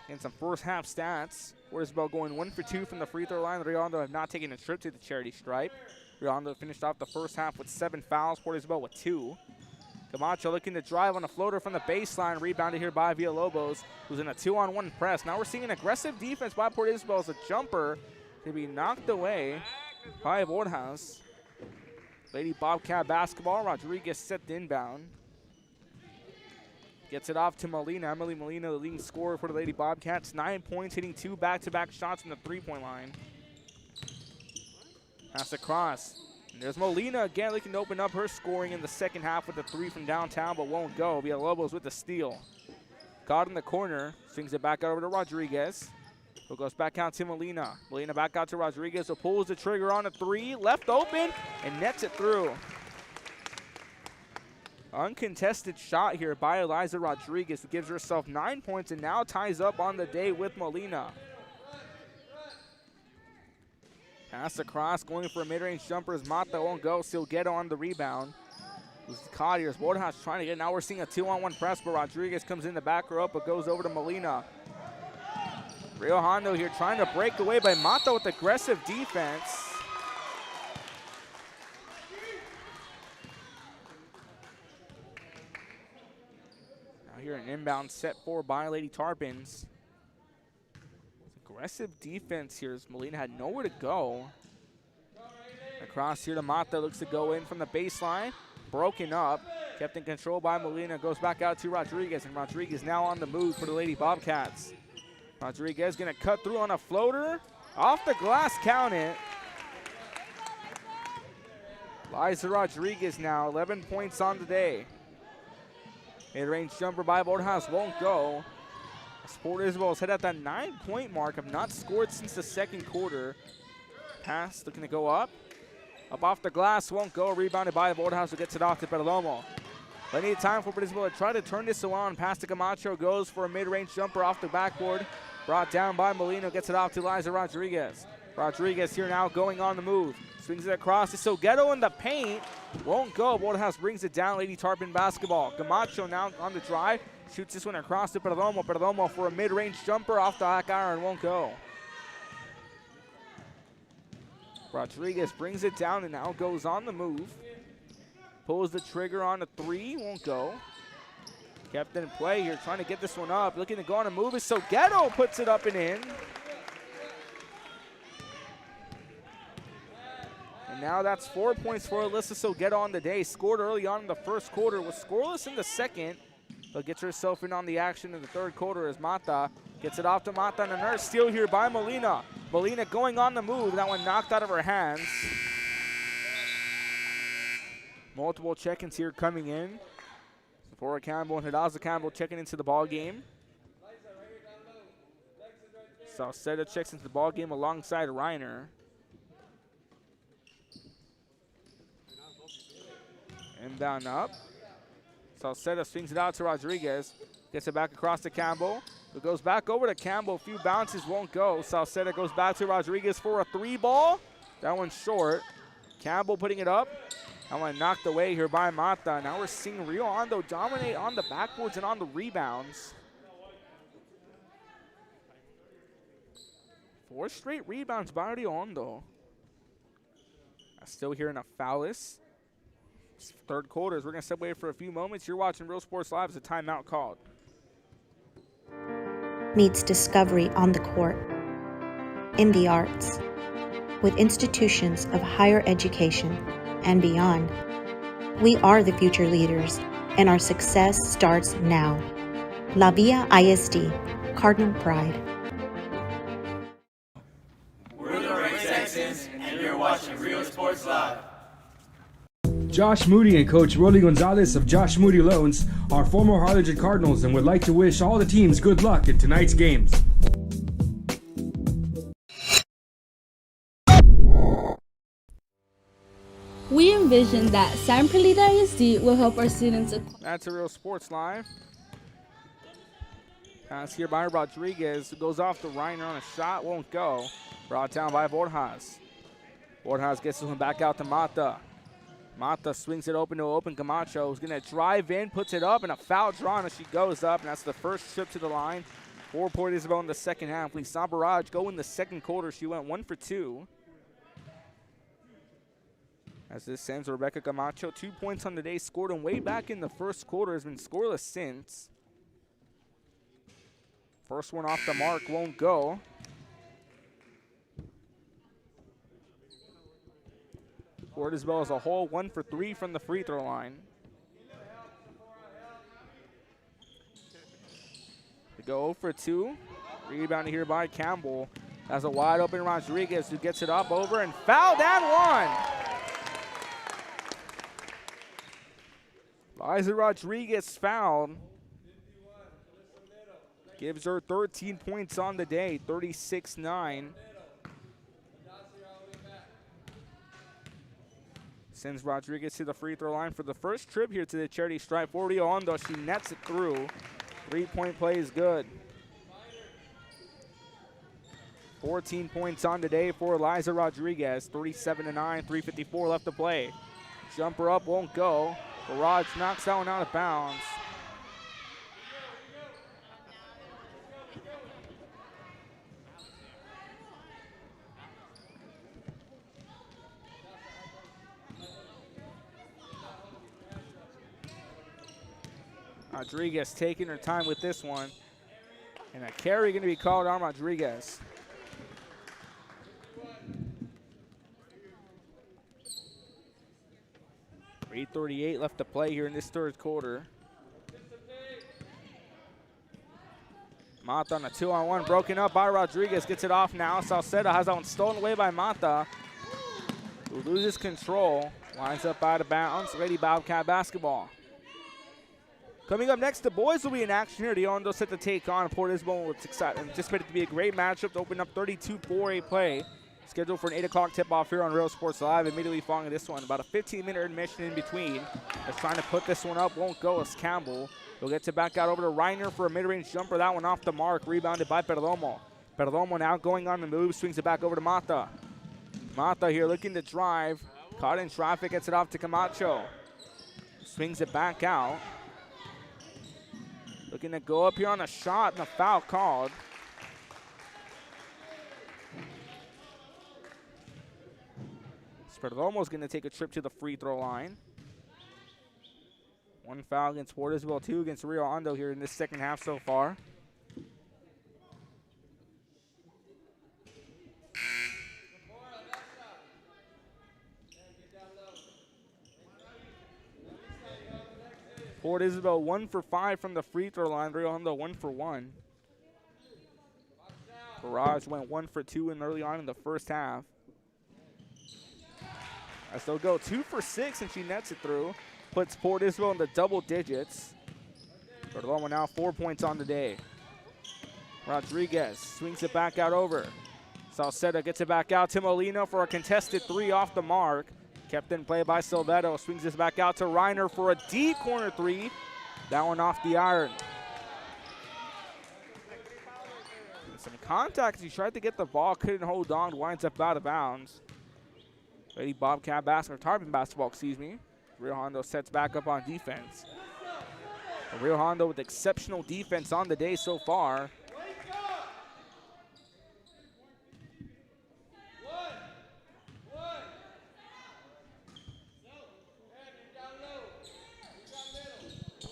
And some first half stats. Portisville going 1 for 2 from the free throw line. The Rio Hondo have not taken a trip to the charity stripe. Rio Hondo finished off the first half with 7 fouls. Portisville with 2. Camacho looking to drive on a floater from the baseline. Rebounded here by Villalobos, who's in a 2-on-1 press. Now we're seeing an aggressive defense by Port Isabel as a jumper to be knocked away by Borjas. Lady Bobcat basketball. Rodriguez set the inbound. Gets it off to Molina. Emily Molina, the leading scorer for the Lady Bobcats. 9 points, hitting 2 back-to-back shots from the three-point line. Pass across. And there's Molina again looking to open up her scoring in the second half with a 3 from downtown, but won't go. Villalobos with the steal. Caught in the corner. Swings it back over to Rodriguez. It goes back out to Molina. Molina back out to Rodriguez, who pulls the trigger on a three. Left open and nets it through. Uncontested shot here by Eliza Rodriguez, who gives herself 9 points and now ties up on the day with Molina. Pass across, going for a mid-range jumper as Mata won't go. Silguero on the rebound. Who's caught here as Borjas trying to get. Now we're seeing a 2-on-1 press, but Rodriguez comes in to back her up, but goes over to Molina. Rio Hondo here trying to break away by Mata with aggressive defense. Now here an inbound set for by Lady Tarpons. Aggressive defense here as Molina had nowhere to go. Across here to Mata, looks to go in from the baseline. Broken up, kept in control by Molina, goes back out to Rodriguez, and Rodriguez now on the move for the Lady Bobcats. Rodriguez gonna cut through on a floater. Off the glass, count it. Liza Rodriguez now, 11 points on the day. Mid-range jumper by Borjas won't go. Sport Isabel is head at that 9-point mark, have not scored since the second quarter. Pass looking to go up. Up off the glass, won't go. Rebounded by Borjas, who gets it off to Perdomo. Plenty of time for Isabel to try to turn this around. Pass to Camacho, goes for a mid-range jumper off the backboard. Brought down by Molino, gets it off to Liza Rodriguez. Rodriguez here now going on the move. Swings it across to Silguero in the paint. Won't go. Borjas brings it down. Lady Tarpon basketball. Camacho now on the drive. Shoots this one across to Perdomo. Perdomo for a mid-range jumper off the back iron. Won't go. Rodriguez brings it down and now goes on the move. Pulls the trigger on the three. Won't go. Kept in play here, trying to get this one up. Looking to go on a move. Silguero puts it up and in. And now that's 4 points for Alyssa Silguero on the day. Scored early on in the first quarter. Was scoreless in the second, but gets herself in on the action in the third quarter as Mata gets it off to Mata, and another steal here by Molina. Molina going on the move. That one knocked out of her hands. Multiple check-ins here coming in. Sephora Campbell and Hadaza Campbell checking into the ball game. Salceda checks into the ball game alongside Reiner. Inbound up. Salceda swings it out to Rodriguez. Gets it back across to Campbell. It goes back over to Campbell. A few bounces won't go. Salceda goes back to Rodriguez for a three ball. That one's short. Campbell putting it up. That one knocked away here by Mata. Now we're seeing Rio Hondo dominate on the backboards and on the rebounds. 4 straight rebounds by Rio Hondo. Still hearing a foul-less. Third quarter, as we're going to step away for a few moments. You're watching Real Sports Live as a timeout called. Meets discovery on the court, in the arts, with institutions of higher education and beyond. We are the future leaders, and our success starts now. La Villa ISD, Cardinal Pride. We're the Red Texans, and you're watching Real Sports Live. Josh Moody and Coach Rolly Gonzalez of Josh Moody Loans are former Harlingen Cardinals and would like to wish all the teams good luck in tonight's games. We envision that San Perlita ISD will help our students. That's a Real Sports Live. Pass here by Rodriguez, who goes off the Reiner on a shot, won't go. Brought down by Borjas. Borjas gets this one back out to Mata. Mata swings it open to open Camacho, who's going to drive in, puts it up, and a foul drawn as she goes up, and that's the first trip to the line for Port Isabel in the second half. We saw Barrage go in the second quarter. She went 1 for 2. As this sends Rebecca Camacho 2 points on the day, scored him way back in the first quarter, has been scoreless since. First one off the mark, won't go. Port Isabel as a whole, 1 for 3 from the free throw line. To go 0 for 2. Rebounded here by Campbell. Has a wide open Rodriguez who gets it up over and fouled and one. Liza Rodriguez fouled. Gives her 13 points on the day, 36-9. Sends Rodriguez to the free throw line for the first trip here to the charity stripe. For Rio Hondo, she nets it through. 3-point play is good. 14 points on the day for Eliza Rodriguez. 37-9, 3:54 left to play. Jumper up won't go. Barrage knocks that one out of bounds. Rodriguez taking her time with this one. And a carry going to be called on Rodriguez. .338 left to play here in this third quarter. Mata on a 2-on-1, broken up by Rodriguez, gets it off now. Salcedo has that one stolen away by Mata, who loses control, winds up out of bounds. Lady Bobcat basketball. Coming up next, the boys will be in action here. The Hondo set to take on Port Isabel. It's anticipated to be a great matchup to open up 32-4A play. Scheduled for an 8 o'clock tip-off here on Real Sports Live. Immediately following this one, about a 15-minute intermission in between. They're trying to put this one up, won't go as Campbell. He'll get to back out over to Reiner for a mid-range jumper. That one off the mark, rebounded by Perdomo. Perdomo now going on the move, swings it back over to Mata. Mata here looking to drive. Caught in traffic, gets it off to Camacho. Swings it back out. Looking to go up here on a shot and a foul called. Perdomo's going to take a trip to the free throw line. One foul against Port Isabel, 2 against Rio Hondo here in this second half so far. Port Isabel 1 for 5 from the free throw line. Rio Hondo 1 for 1. Barrage went 1 for 2 early on in the first half. As they'll go 2 for 6 and she nets it through. Puts Port Isabel in the double digits. Perdomo now 4 points on the day. Rodriguez swings it back out over. Salcedo gets it back out to Molina for a contested 3 off the mark. Kept in play by Silvetto. Swings this back out to Reiner for a deep corner 3. That one off the iron. Some contact. He tried to get the ball, couldn't hold on, winds up out of bounds. Lady Bobcat basketball, Tarpon basketball, excuse me. Rio Hondo sets back up on defense. Rio Hondo with exceptional defense on the day so far.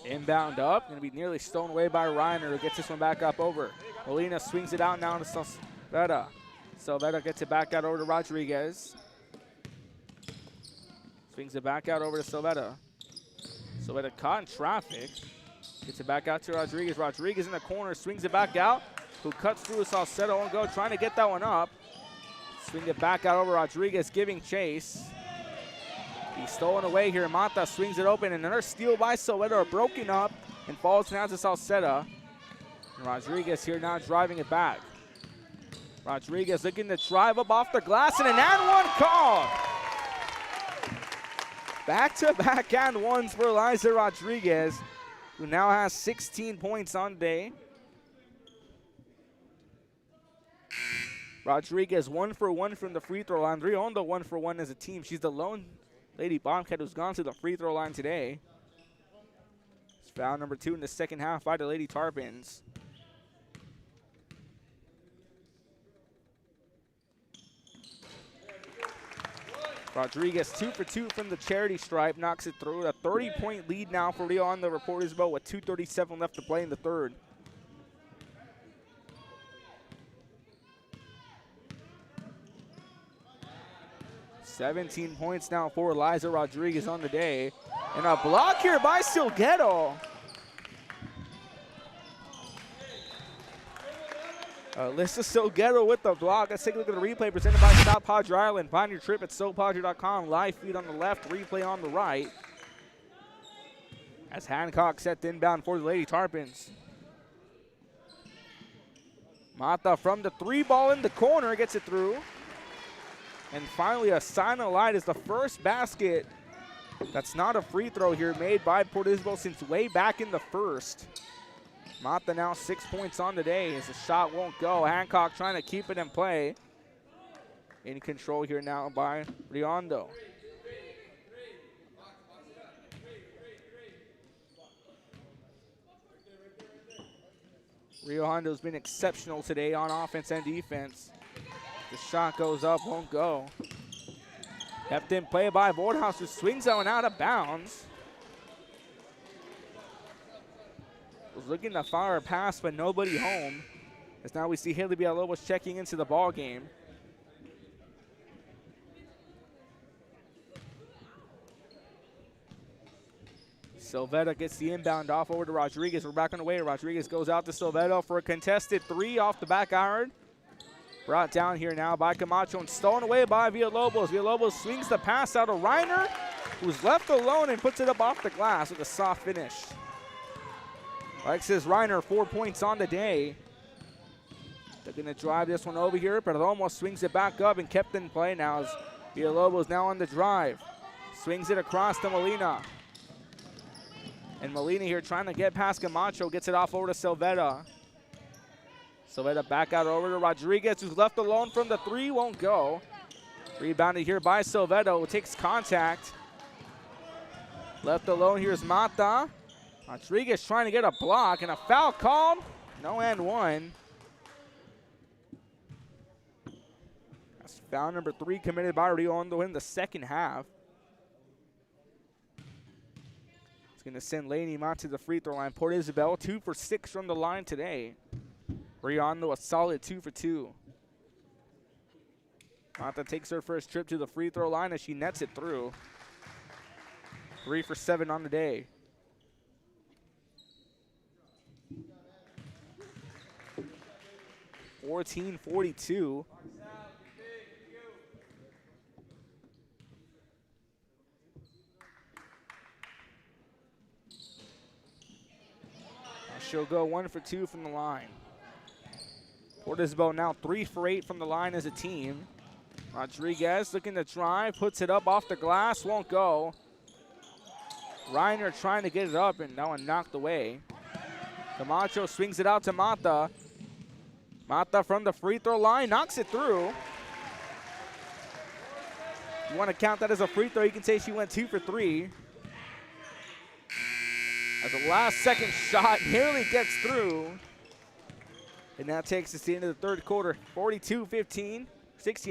Inbound up, going to be nearly stolen away by Reiner, who gets this one back up over. Molina swings it out now to Silvetta. Silvetta gets it back out over to Rodriguez. Swings it back out over to Silvetta. Silvetta caught in traffic. Gets it back out to Rodriguez. Rodriguez in the corner, swings it back out. Who cuts through Salcedo and go, trying to get that one up. Swing it back out over Rodriguez, giving chase. He's stolen away here. Mata swings it open, and another steal by Silvetta, broken up, and falls down to Salcedo. And Rodriguez here now driving it back. Rodriguez looking to drive up off the glass, and an and one call. Back-to-back and ones for Eliza Rodriguez, who now has 16 points on the day. Rodriguez 1 for 1 from the free throw line. Rio Hondo 1 for 1 as a team. She's the lone Lady Bobcat who's gone to the free throw line today. It's foul number 2 in the second half by the Lady Tarpons. Rodriguez 2 for 2 from the charity stripe, knocks it through. A 30-point lead now for Rio on the Port Isabel with 2:37 left to play in the third. $17 points now for Eliza Rodriguez on the day. And a block here by Silgetto. Alyssa Silgetto with the block. Let's take a look at the replay presented by South Padre Island. Find your trip at SoPadre.com. Live feed on the left, replay on the right. As Hancock set inbound for the Lady Tarpons. Mata from the 3 ball in the corner gets it through. And finally a sign of light is the first basket that's not a free throw here made by Port Isabel since way back in the first. Mata now 6 points on today as the shot won't go. Hancock trying to keep it in play. In control here now by Hondo. Hondo's been exceptional today on offense and defense. The shot goes up, won't go. Kept in play by Boardhouse, who swings that one out of bounds. Was looking to fire a pass, but nobody home. As now we see Haley Villalobos checking into the ball game. Silvetta gets the inbound off over to Rodriguez. We're back on the way. Rodriguez goes out to Silvetta for a contested 3 off the back iron. Brought down here now by Camacho and stolen away by Villalobos. Villalobos swings the pass out of Reiner, who's left alone and puts it up off the glass with a soft finish. Alexis Reiner, 4 points on the day. They're going to drive this one over here, but it almost swings it back up and kept in play now as Villalobos now on the drive. Swings it across to Molina. And Molina here trying to get past Camacho, gets it off over to Silvetta. Silvetta back out over to Rodriguez, who's left alone from the 3, won't go. Rebounded here by Silvetta, who takes contact. Left alone, here's Mata. Rodriguez trying to get a block, and a foul called. No and one. That's foul number 3 committed by Hondo in the second half. It's going to send Laney Mott to the free throw line. Port Isabel 2 for 6 from the line today. Hondo a solid 2 for 2. Mata takes her first trip to the free throw line as she nets it through. 3 for 7 on the day. (14-42). She'll go 1 for 2 from the line. Port Isabel now 3 for 8 from the line as a team. Rodriguez looking to drive, puts it up off the glass, won't go. Reiner trying to get it up, and that one knocked away. Camacho swings it out to Mata. Mata from the free throw line, knocks it through. You want to count that as a free throw, you can say she went 2 for 3. As a last-second shot nearly gets through. And that takes us to the end of the third quarter. 16,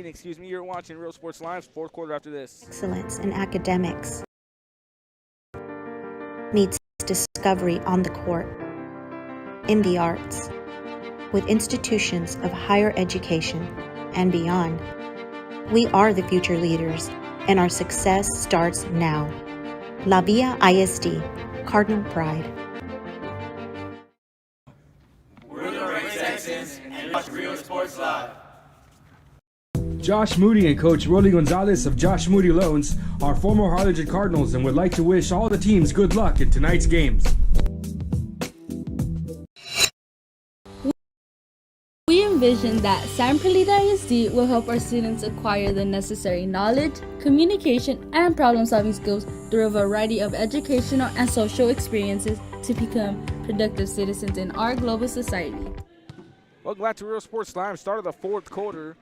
excuse me. You're watching Real Sports Live's fourth quarter after this. Excellence in academics meets discovery on the court, in the arts, with institutions of higher education and beyond. We are the future leaders, and our success starts now. La Villa ISD, Cardinal Pride. We're the Red Texans, and watch Real Sports Live. Josh Moody and Coach Rolly Gonzalez of Josh Moody Loans are former Harlingen Cardinals and would like to wish all the teams good luck in tonight's games. We envision that San Perlita ISD will help our students acquire the necessary knowledge, communication, and problem-solving skills through a variety of educational and social experiences to become productive citizens in our global society. Welcome back to Real Sports Live. Start of the fourth quarter.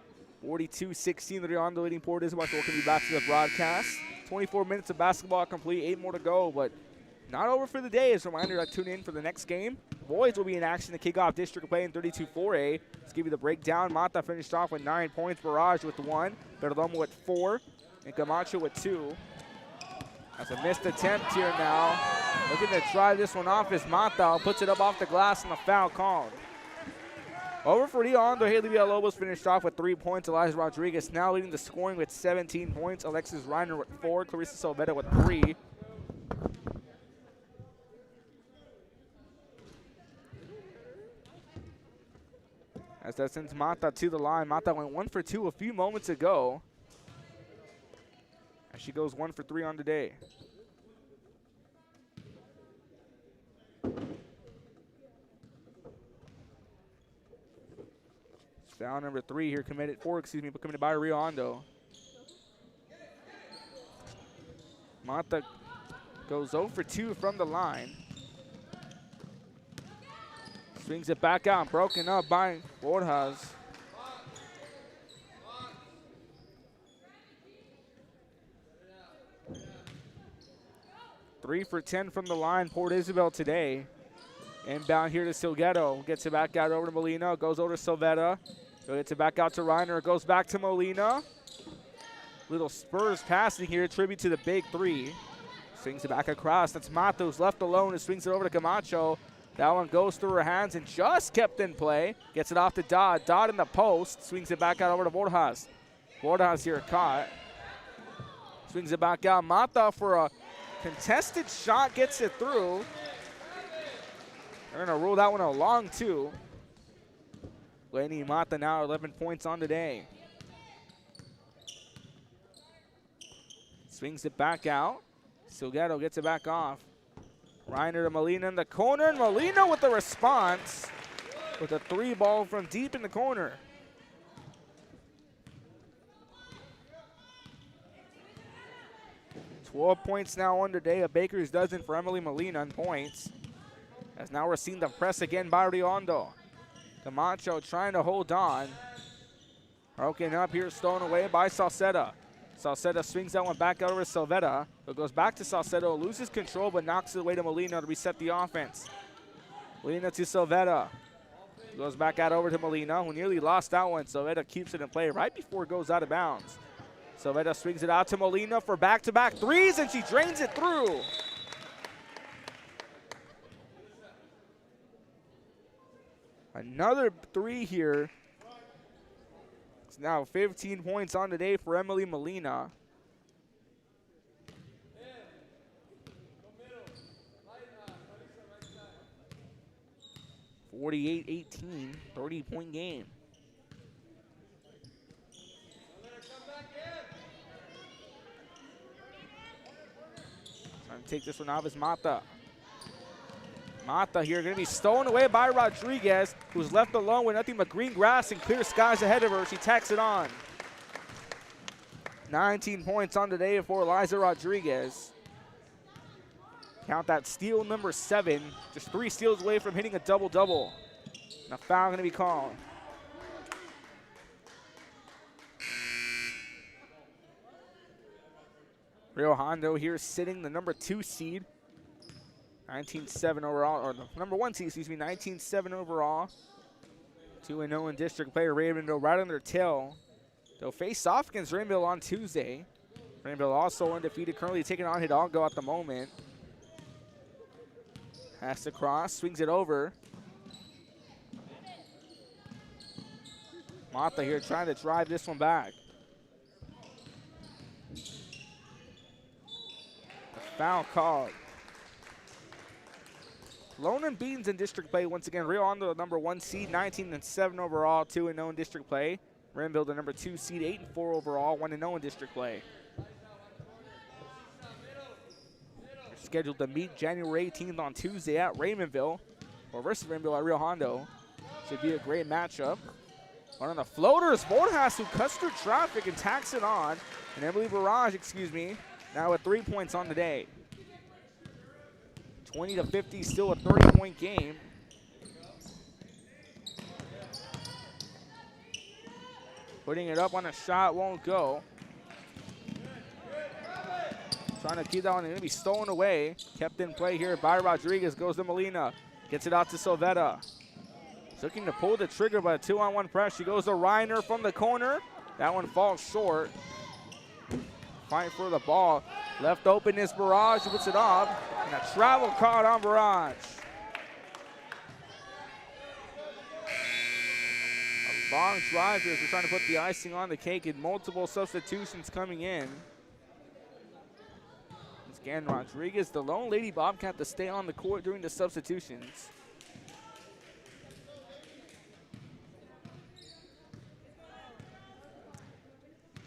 42-16, the Hondo leading Port Isabel. Welcome you back to the broadcast. 24 minutes of basketball complete, 8 more to go, but not over for the day. As a reminder, tune in for the next game. Boys will be in action to kick off district play in 32-4A. Let's give you the breakdown. Mata finished off with 9 points, Barrage with 1, Perdomo with 4, and Camacho with 2. That's a missed attempt here now. Looking to try this one off is Mata. Puts it up off the glass and a foul called. Over for Hondo, Haley Villalobos finished off with 3 points. Eliza Rodriguez now leading the scoring with 17 points. Alexis Reiner with 4. Clarissa Silvetta with 3. As that sends Mata to the line. Mata went 1 for 2 a few moments ago. And she goes 1 for 3 on the day. Foul number 3 here committed by Rio Hondo. Mata goes 0 for 2 from the line. Swings it back out, broken up by Borjas. Three for 10 from the line, Port Isabel today. Inbound here to Silgetto. Gets it back out over to Molina. Goes over to Silvetta. Gets it back out to Reiner. Goes back to Molina. Little Spurs passing here. Tribute to the big 3. Swings it back across. That's Matos left alone and swings it over to Camacho. That one goes through her hands and just kept in play. Gets it off to Dodd. Dodd in the post. Swings it back out over to Borjas. Borjas here caught. Swings it back out. Mata for a contested shot. Gets it through. They're going to rule that one a long 2. Blaney Mata now 11 points on the day. Swings it back out. Silgetto gets it back off. Reiner to Molina in the corner, and Molina with the response with a 3 ball from deep in the corner. $12 points now on the day, a baker's dozen for Emily Molina in points. As now we're seeing the press again by Rio Hondo. Camacho trying to hold on. Broken up here, stolen away by Salceda. Salceda swings that one back out over to Silvetta. It goes back to Salcedo, loses control, but knocks it away to Molina to reset the offense. Molina to Silvetta. Goes back out over to Molina, who nearly lost that one. Silvetta keeps it in play right before it goes out of bounds. Silvetta swings it out to Molina for back-to-back threes, and she drains it through. Another 3 here. It's now 15 points on the day for Emily Molina. (48-18), 30-point game. Trying to take this one off is Mata. Mata here going to be stolen away by Rodriguez, who's left alone with nothing but green grass and clear skies ahead of her. She tacks it on. 19 points on the day for Eliza Rodriguez. Count that steal number 7. Just 3 steals away from hitting a double-double. And a foul going to be called. Rio Hondo here sitting the number 2 seed. 19-7 overall, or the number 1 seed, 19-7 overall. 2-0 in district play. Ravenville right on their tail. They'll face off against Rainville on Tuesday. Rainville also undefeated, currently taking on Hidalgo at the moment. Has to cross, swings it over. Mata here trying to drive this one back. A foul called. Lone and Beans in district play once again. Rio Hondo, the number 1 seed, 19-7 overall, 2-0 in district play. Rainville, the number 2 seed, 8-4 overall, 1-0 in district play. They're scheduled to meet January 18th on Tuesday at Raymondville, or versus Rainville at Rio Hondo. Should be a great matchup. One on the floaters, Borjas, who cuts through traffic and tacks it on. And Emily Barrage, now with 3 points on the day. 20-50, still a 30-point game. Putting it up on a shot, won't go. Trying to keep that one, going to be stolen away. Kept in play here by Rodriguez, goes to Molina. Gets it out to Silvetta. Looking to pull the trigger, but a 2-on-1 press. She goes to Reiner from the corner. That one falls short. Fight for the ball. Left open is Barrage, who puts it off. And a travel caught on Barrage. A long drive here as we're trying to put the icing on the cake, and multiple substitutions coming in. Once again, Rodriguez, the lone Lady Bobcat, to stay on the court during the substitutions.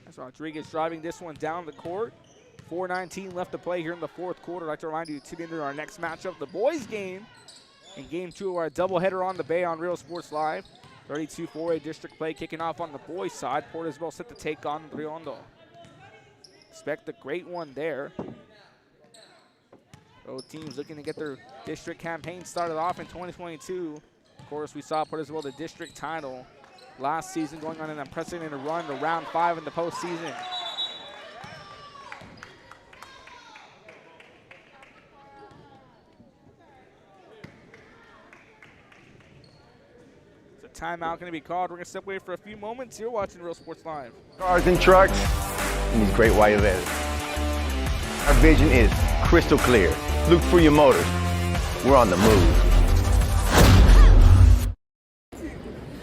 As Rodriguez driving this one down the court. 4:19 left to play here in the 4th quarter. I'd like to remind you to tune into our next matchup, the boys game, in Game 2 of our doubleheader on the Bay on Real Sports Live. 32-4A district play kicking off on the boys' side. Port Isabel set to take on Rio Hondo. Expect a great one there. Both teams looking to get their district campaign started off in 2022. Of course, we saw Port Isabel the district title last season, going on an unprecedented run to round 5 in the postseason. Timeout going to be called. We're going to step away for a few moments. You're watching Real Sports Live. Cars and trucks, and these great white vans. Our vision is crystal clear. Look for your motors. We're on the move.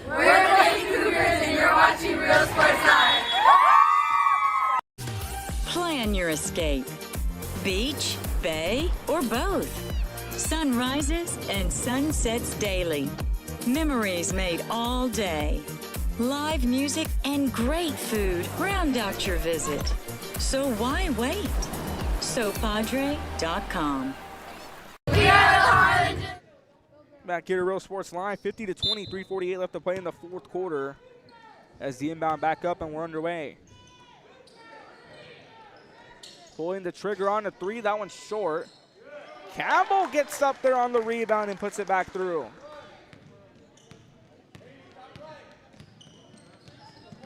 We're the Lady Cougars, and you're watching Real Sports Live. Plan your escape. Beach, bay, or both. Sun rises and sun sets daily. Memories made all day. Live music and great food round out your visit. So why wait? SoPadre.com. Back here to Real Sports Live, 50-20, 3:48 left to play in the fourth quarter as the inbound back up and we're underway. Pulling the trigger on the three, that one's short. Campbell gets up there on the rebound and puts it back through.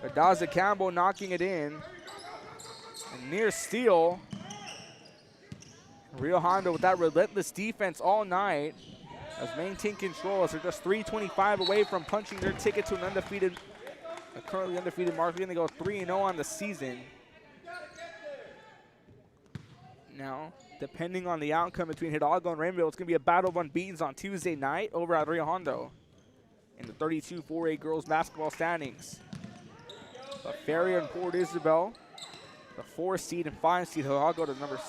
Adaza Campbell knocking it in. And near steal. Rio Hondo with that relentless defense all night has maintained control as they're just 3:25 away from punching their ticket to an undefeated, a currently undefeated mark. They're going to go 3-0 on the season. Now, depending on the outcome between Hidalgo and Rainbow, it's going to be a battle of unbeatens on Tuesday night over at Rio Hondo in the 32-4A girls basketball standings. But Ferrier and Port Isabel, the 4 seed and 5 seed, Hidalgo to number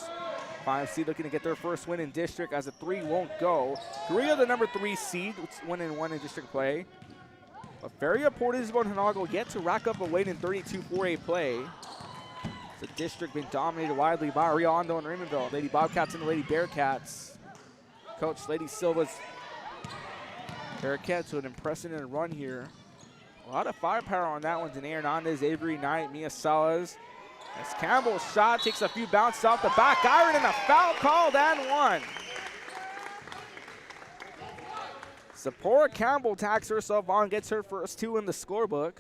5 seed, looking to get their first win in district as a 3 won't go. Korea, the number 3 seed, 1-1 in district play. But Ferrier, Port Isabel, and Hidalgo yet to rack up a win in 32-4A play. The district been dominated widely by Rio Hondo and Raymondville. Lady Bobcats and the Lady Bearcats. Coach Lady Silva's Bearcats with an impressive run here. A lot of firepower on that one. Danae Hernandez, Avery Knight, Mia Salas. As Campbell's shot takes a few bounces off the back iron and a foul called and one. Zipporah Campbell tags herself on, gets her first 2 in the scorebook.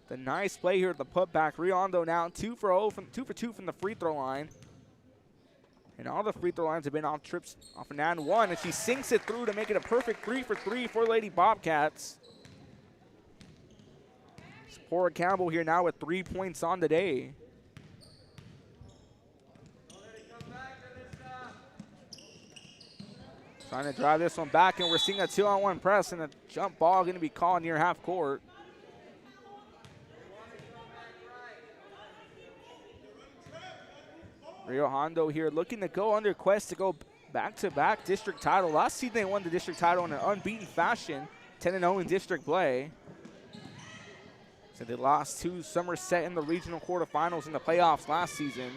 The nice play here at the putback. Rio Hondo now 2 for 2 from the free throw line. And all the free throw lines have been off trips off an and one, and she sinks it through to make it a perfect 3 for 3 for Lady Bobcats. Zipporah Campbell here now with 3 points on the day. Trying to drive this one back, and we're seeing a 2-on-1 press and a jump ball going to be called near half court. Rio Hondo here looking to go under quest to go back-to-back district title. Last season they won the district title in an unbeaten fashion, 10-0 in district play. So they lost to Somerset in the regional quarterfinals in the playoffs last season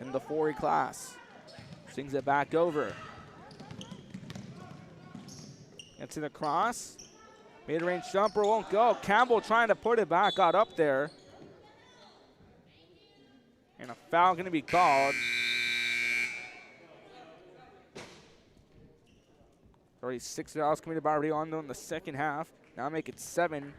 in the 4A class. Swings it back over. Gets it across. Mid-range jumper won't go. Campbell trying to put it back, got up there. And a foul going to be called. 36 fouls committed by Rio Hondo in the second half. Now make it 7.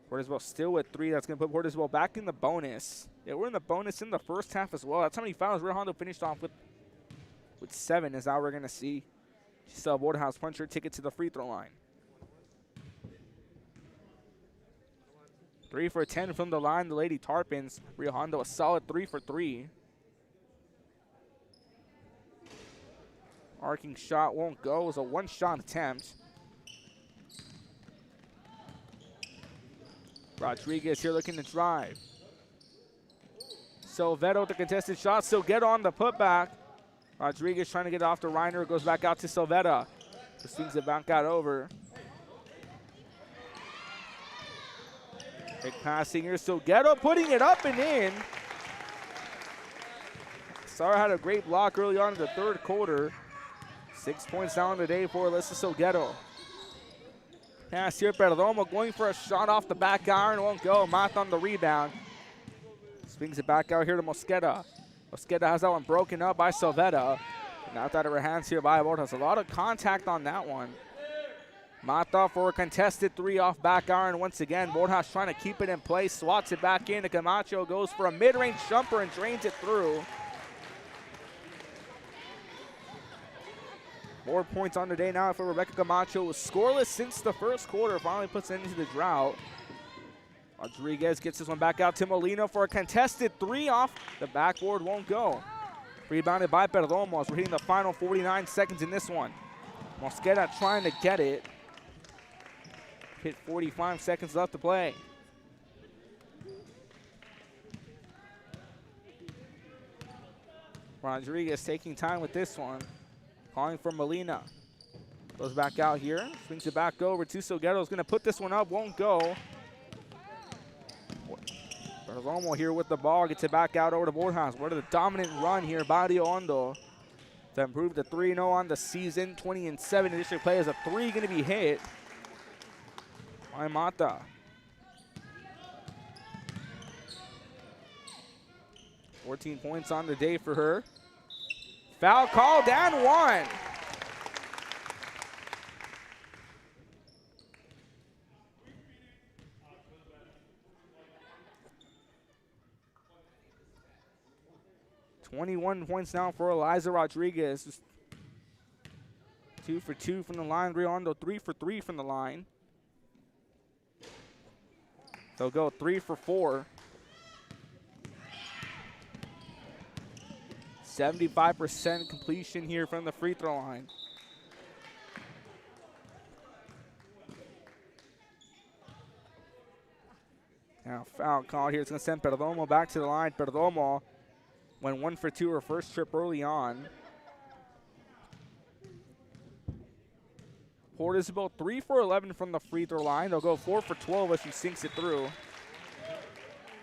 Port Isabel still with 3. That's going to put Port Isabel back in the bonus. Yeah, we're in the bonus in the first half as well. That's how many fouls Rio Hondo finished off with 7 is how we're going to see. Giselle Waterhouse punch her ticket to the free throw line. 3 for 10 from the line, the Lady Tarpons. Rio Hondo a solid 3 for 3. Arcing shot won't go. It was a one-shot attempt. Rodriguez here looking to drive. Silvetto with the contested shot. Silvetto on the putback. Rodriguez trying to get off to Reiner. Goes back out to Silvetto. Just swings it back out over. Big passing here. Silvetto putting it up and in. Sarah had a great block early on in the third quarter. 6 points down the day for Alyssa Silvetto. Pass here, Perdomo going for a shot off the back iron. Won't go. Math on the rebound. Swings it back out here to Mosqueda. Mosqueda has that one broken up by Silvetta. Knocked out of her hands here by Borjas. A lot of contact on that one. Mata for a contested 3 off back iron once again. Borjas trying to keep it in place. Swats it back in. Camacho goes for a mid-range jumper and drains it through. 4 points on the day now for Rebecca Camacho. Was scoreless since the first quarter. Finally puts it into the drought. Rodriguez gets this one back out to Molina for a contested 3 off the backboard. Won't go. Rebounded by Perdomo as we're hitting the final 49 seconds in this one. Mosqueda trying to get it. Hit 45 seconds left to play. Rodriguez taking time with this one. Calling for Molina. Goes back out here. Swings it back over to Silguero. Is going to put this one up. Won't go. Perdomo here with the ball. Gets it back out over to Borjas. What a dominant run here by the Hondo to improve to 3-0 on the season. 20-7 in district play as a 3 going to be hit by Mata. $14 points on the day for her. Foul called and 1. $21 points now for Eliza Rodriguez. Just 2 for 2 from the line. Riondo 3 for 3 from the line. They'll go 3 for 4. 75% completion here from the free throw line. Now foul call here. It's going to send Perdomo back to the line. Perdomo went 1 for 2 her first trip early on. Port Isabel 3 for 11 from the free throw line. They'll go 4 for 12 as she sinks it through.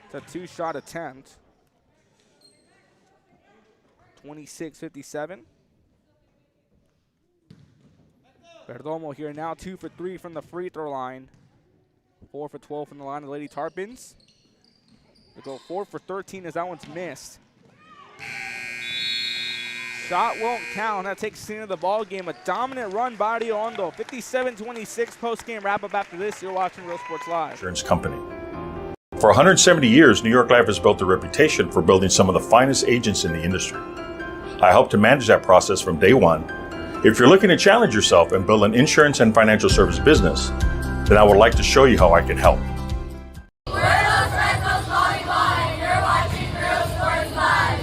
It's a 2-shot attempt. 26-57. Perdomo here now 2 for 3 from the free throw line. 4 for 12 from the line of Lady Tarpons. They go 4 for 13 as that one's missed. Shot won't count. That takes us into the ball game. A dominant run by the Hondo. 57-26 post-game wrap-up after this. You're watching Real Sports Live. Insurance company. For 170 years, New York Life has built a reputation for building some of the finest agents in the industry. I helped to manage that process from day one. If you're looking to challenge yourself and build an insurance and financial service business, then I would like to show you how I can help. We're Los Rectos Volleyball, and you're watching Real Sports Live.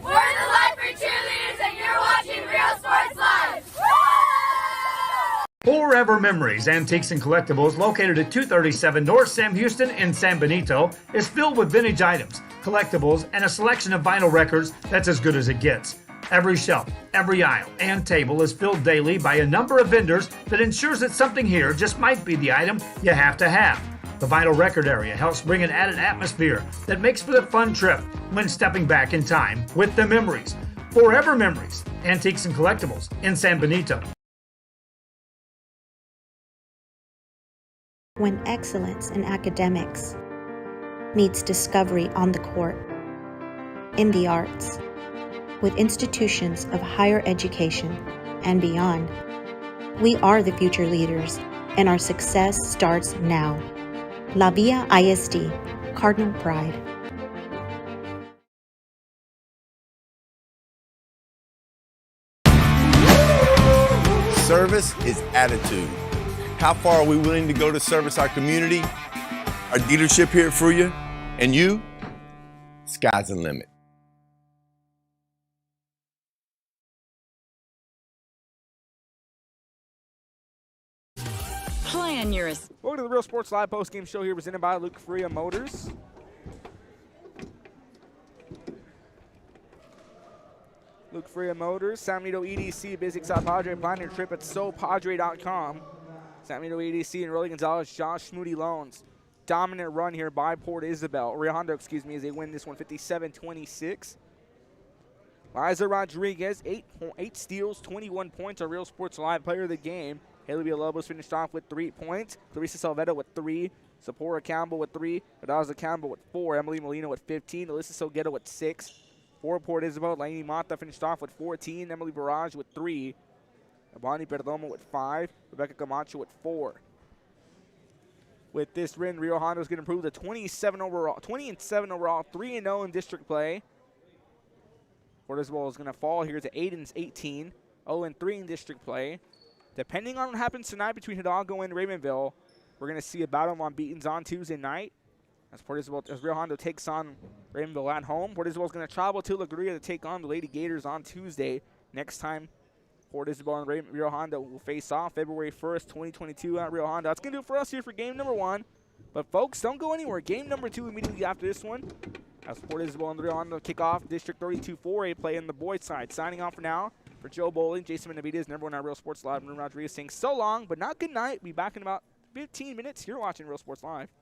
We're the Life for Cheerleaders, and you're watching Real Sports Live. Forever Memories, Antiques and Collectibles, located at 237 North Sam Houston in San Benito, is filled with vintage items, collectibles, and a selection of vinyl records that's as good as it gets. Every shelf, every aisle, and table is filled daily by a number of vendors that ensures that something here just might be the item you have to have. The vinyl record area helps bring an added atmosphere that makes for the fun trip when stepping back in time with the memories. Forever Memories, Antiques and Collectibles in San Benito. When excellence in academics meets discovery on the court, in the arts, with institutions of higher education and beyond, we are the future leaders, and our success starts now. La Villa ISD, Cardinal Pride. Service is attitude. How far are we willing to go to service our community, our dealership here for you, and you? Sky's the limit. Plan your... Welcome to the Real Sports Live post-game show here presented by Luke Freya Motors. Luke Freya Motors, San Benito EDC, Basic South Padre. Plan your trip at sopadre.com. San Benito EDC and Rolly Gonzalez, Josh Moody Loans. Dominant run here by Port Isabel, or Hondo, excuse me, as they win this one 57-26. Liza Rodriguez, 8 steals, 21 points, our Real Sports Live player of the game. Haley Villalobos finished off with 3 points. Clarissa Salvedo with 3. Sephora Campbell with 3. Adaza Campbell with 4. Emily Molina with 15. Alyssa Salguero with 6. For Port Isabel, Lainey Mata finished off with 14. Emily Barrage with 3. Bonnie Perdomo with 5. Rebecca Camacho with 4. With this win, Rio Hondo is going to improve to 20-7 overall, 3-0 in district play. Port Isabel is going to fall here to 8-18, 0-3 in district play. Depending on what happens tonight between Hidalgo and Raymondville, we're going to see a battle of unbeatens on Tuesday night as Rio Hondo takes on Raymondville at home. Port Isabel is going to travel to La Gruya to take on the Lady Gators on Tuesday. Next time Port Isabel and Rio Hondo will face off February 1st, 2022 at Rio Hondo. That's going to do it for us here for game number 1. But, folks, don't go anywhere. Game number 2 immediately after this one. As Port Isabel and Rio Hondo kick off District 32 4A play in the boys' side. Signing off for now for Joe Bowling, Jason Benavidez, and everyone at Real Sports Live. And Rodriguez saying so long, but not good night. Be back in about 15 minutes. You're watching Real Sports Live.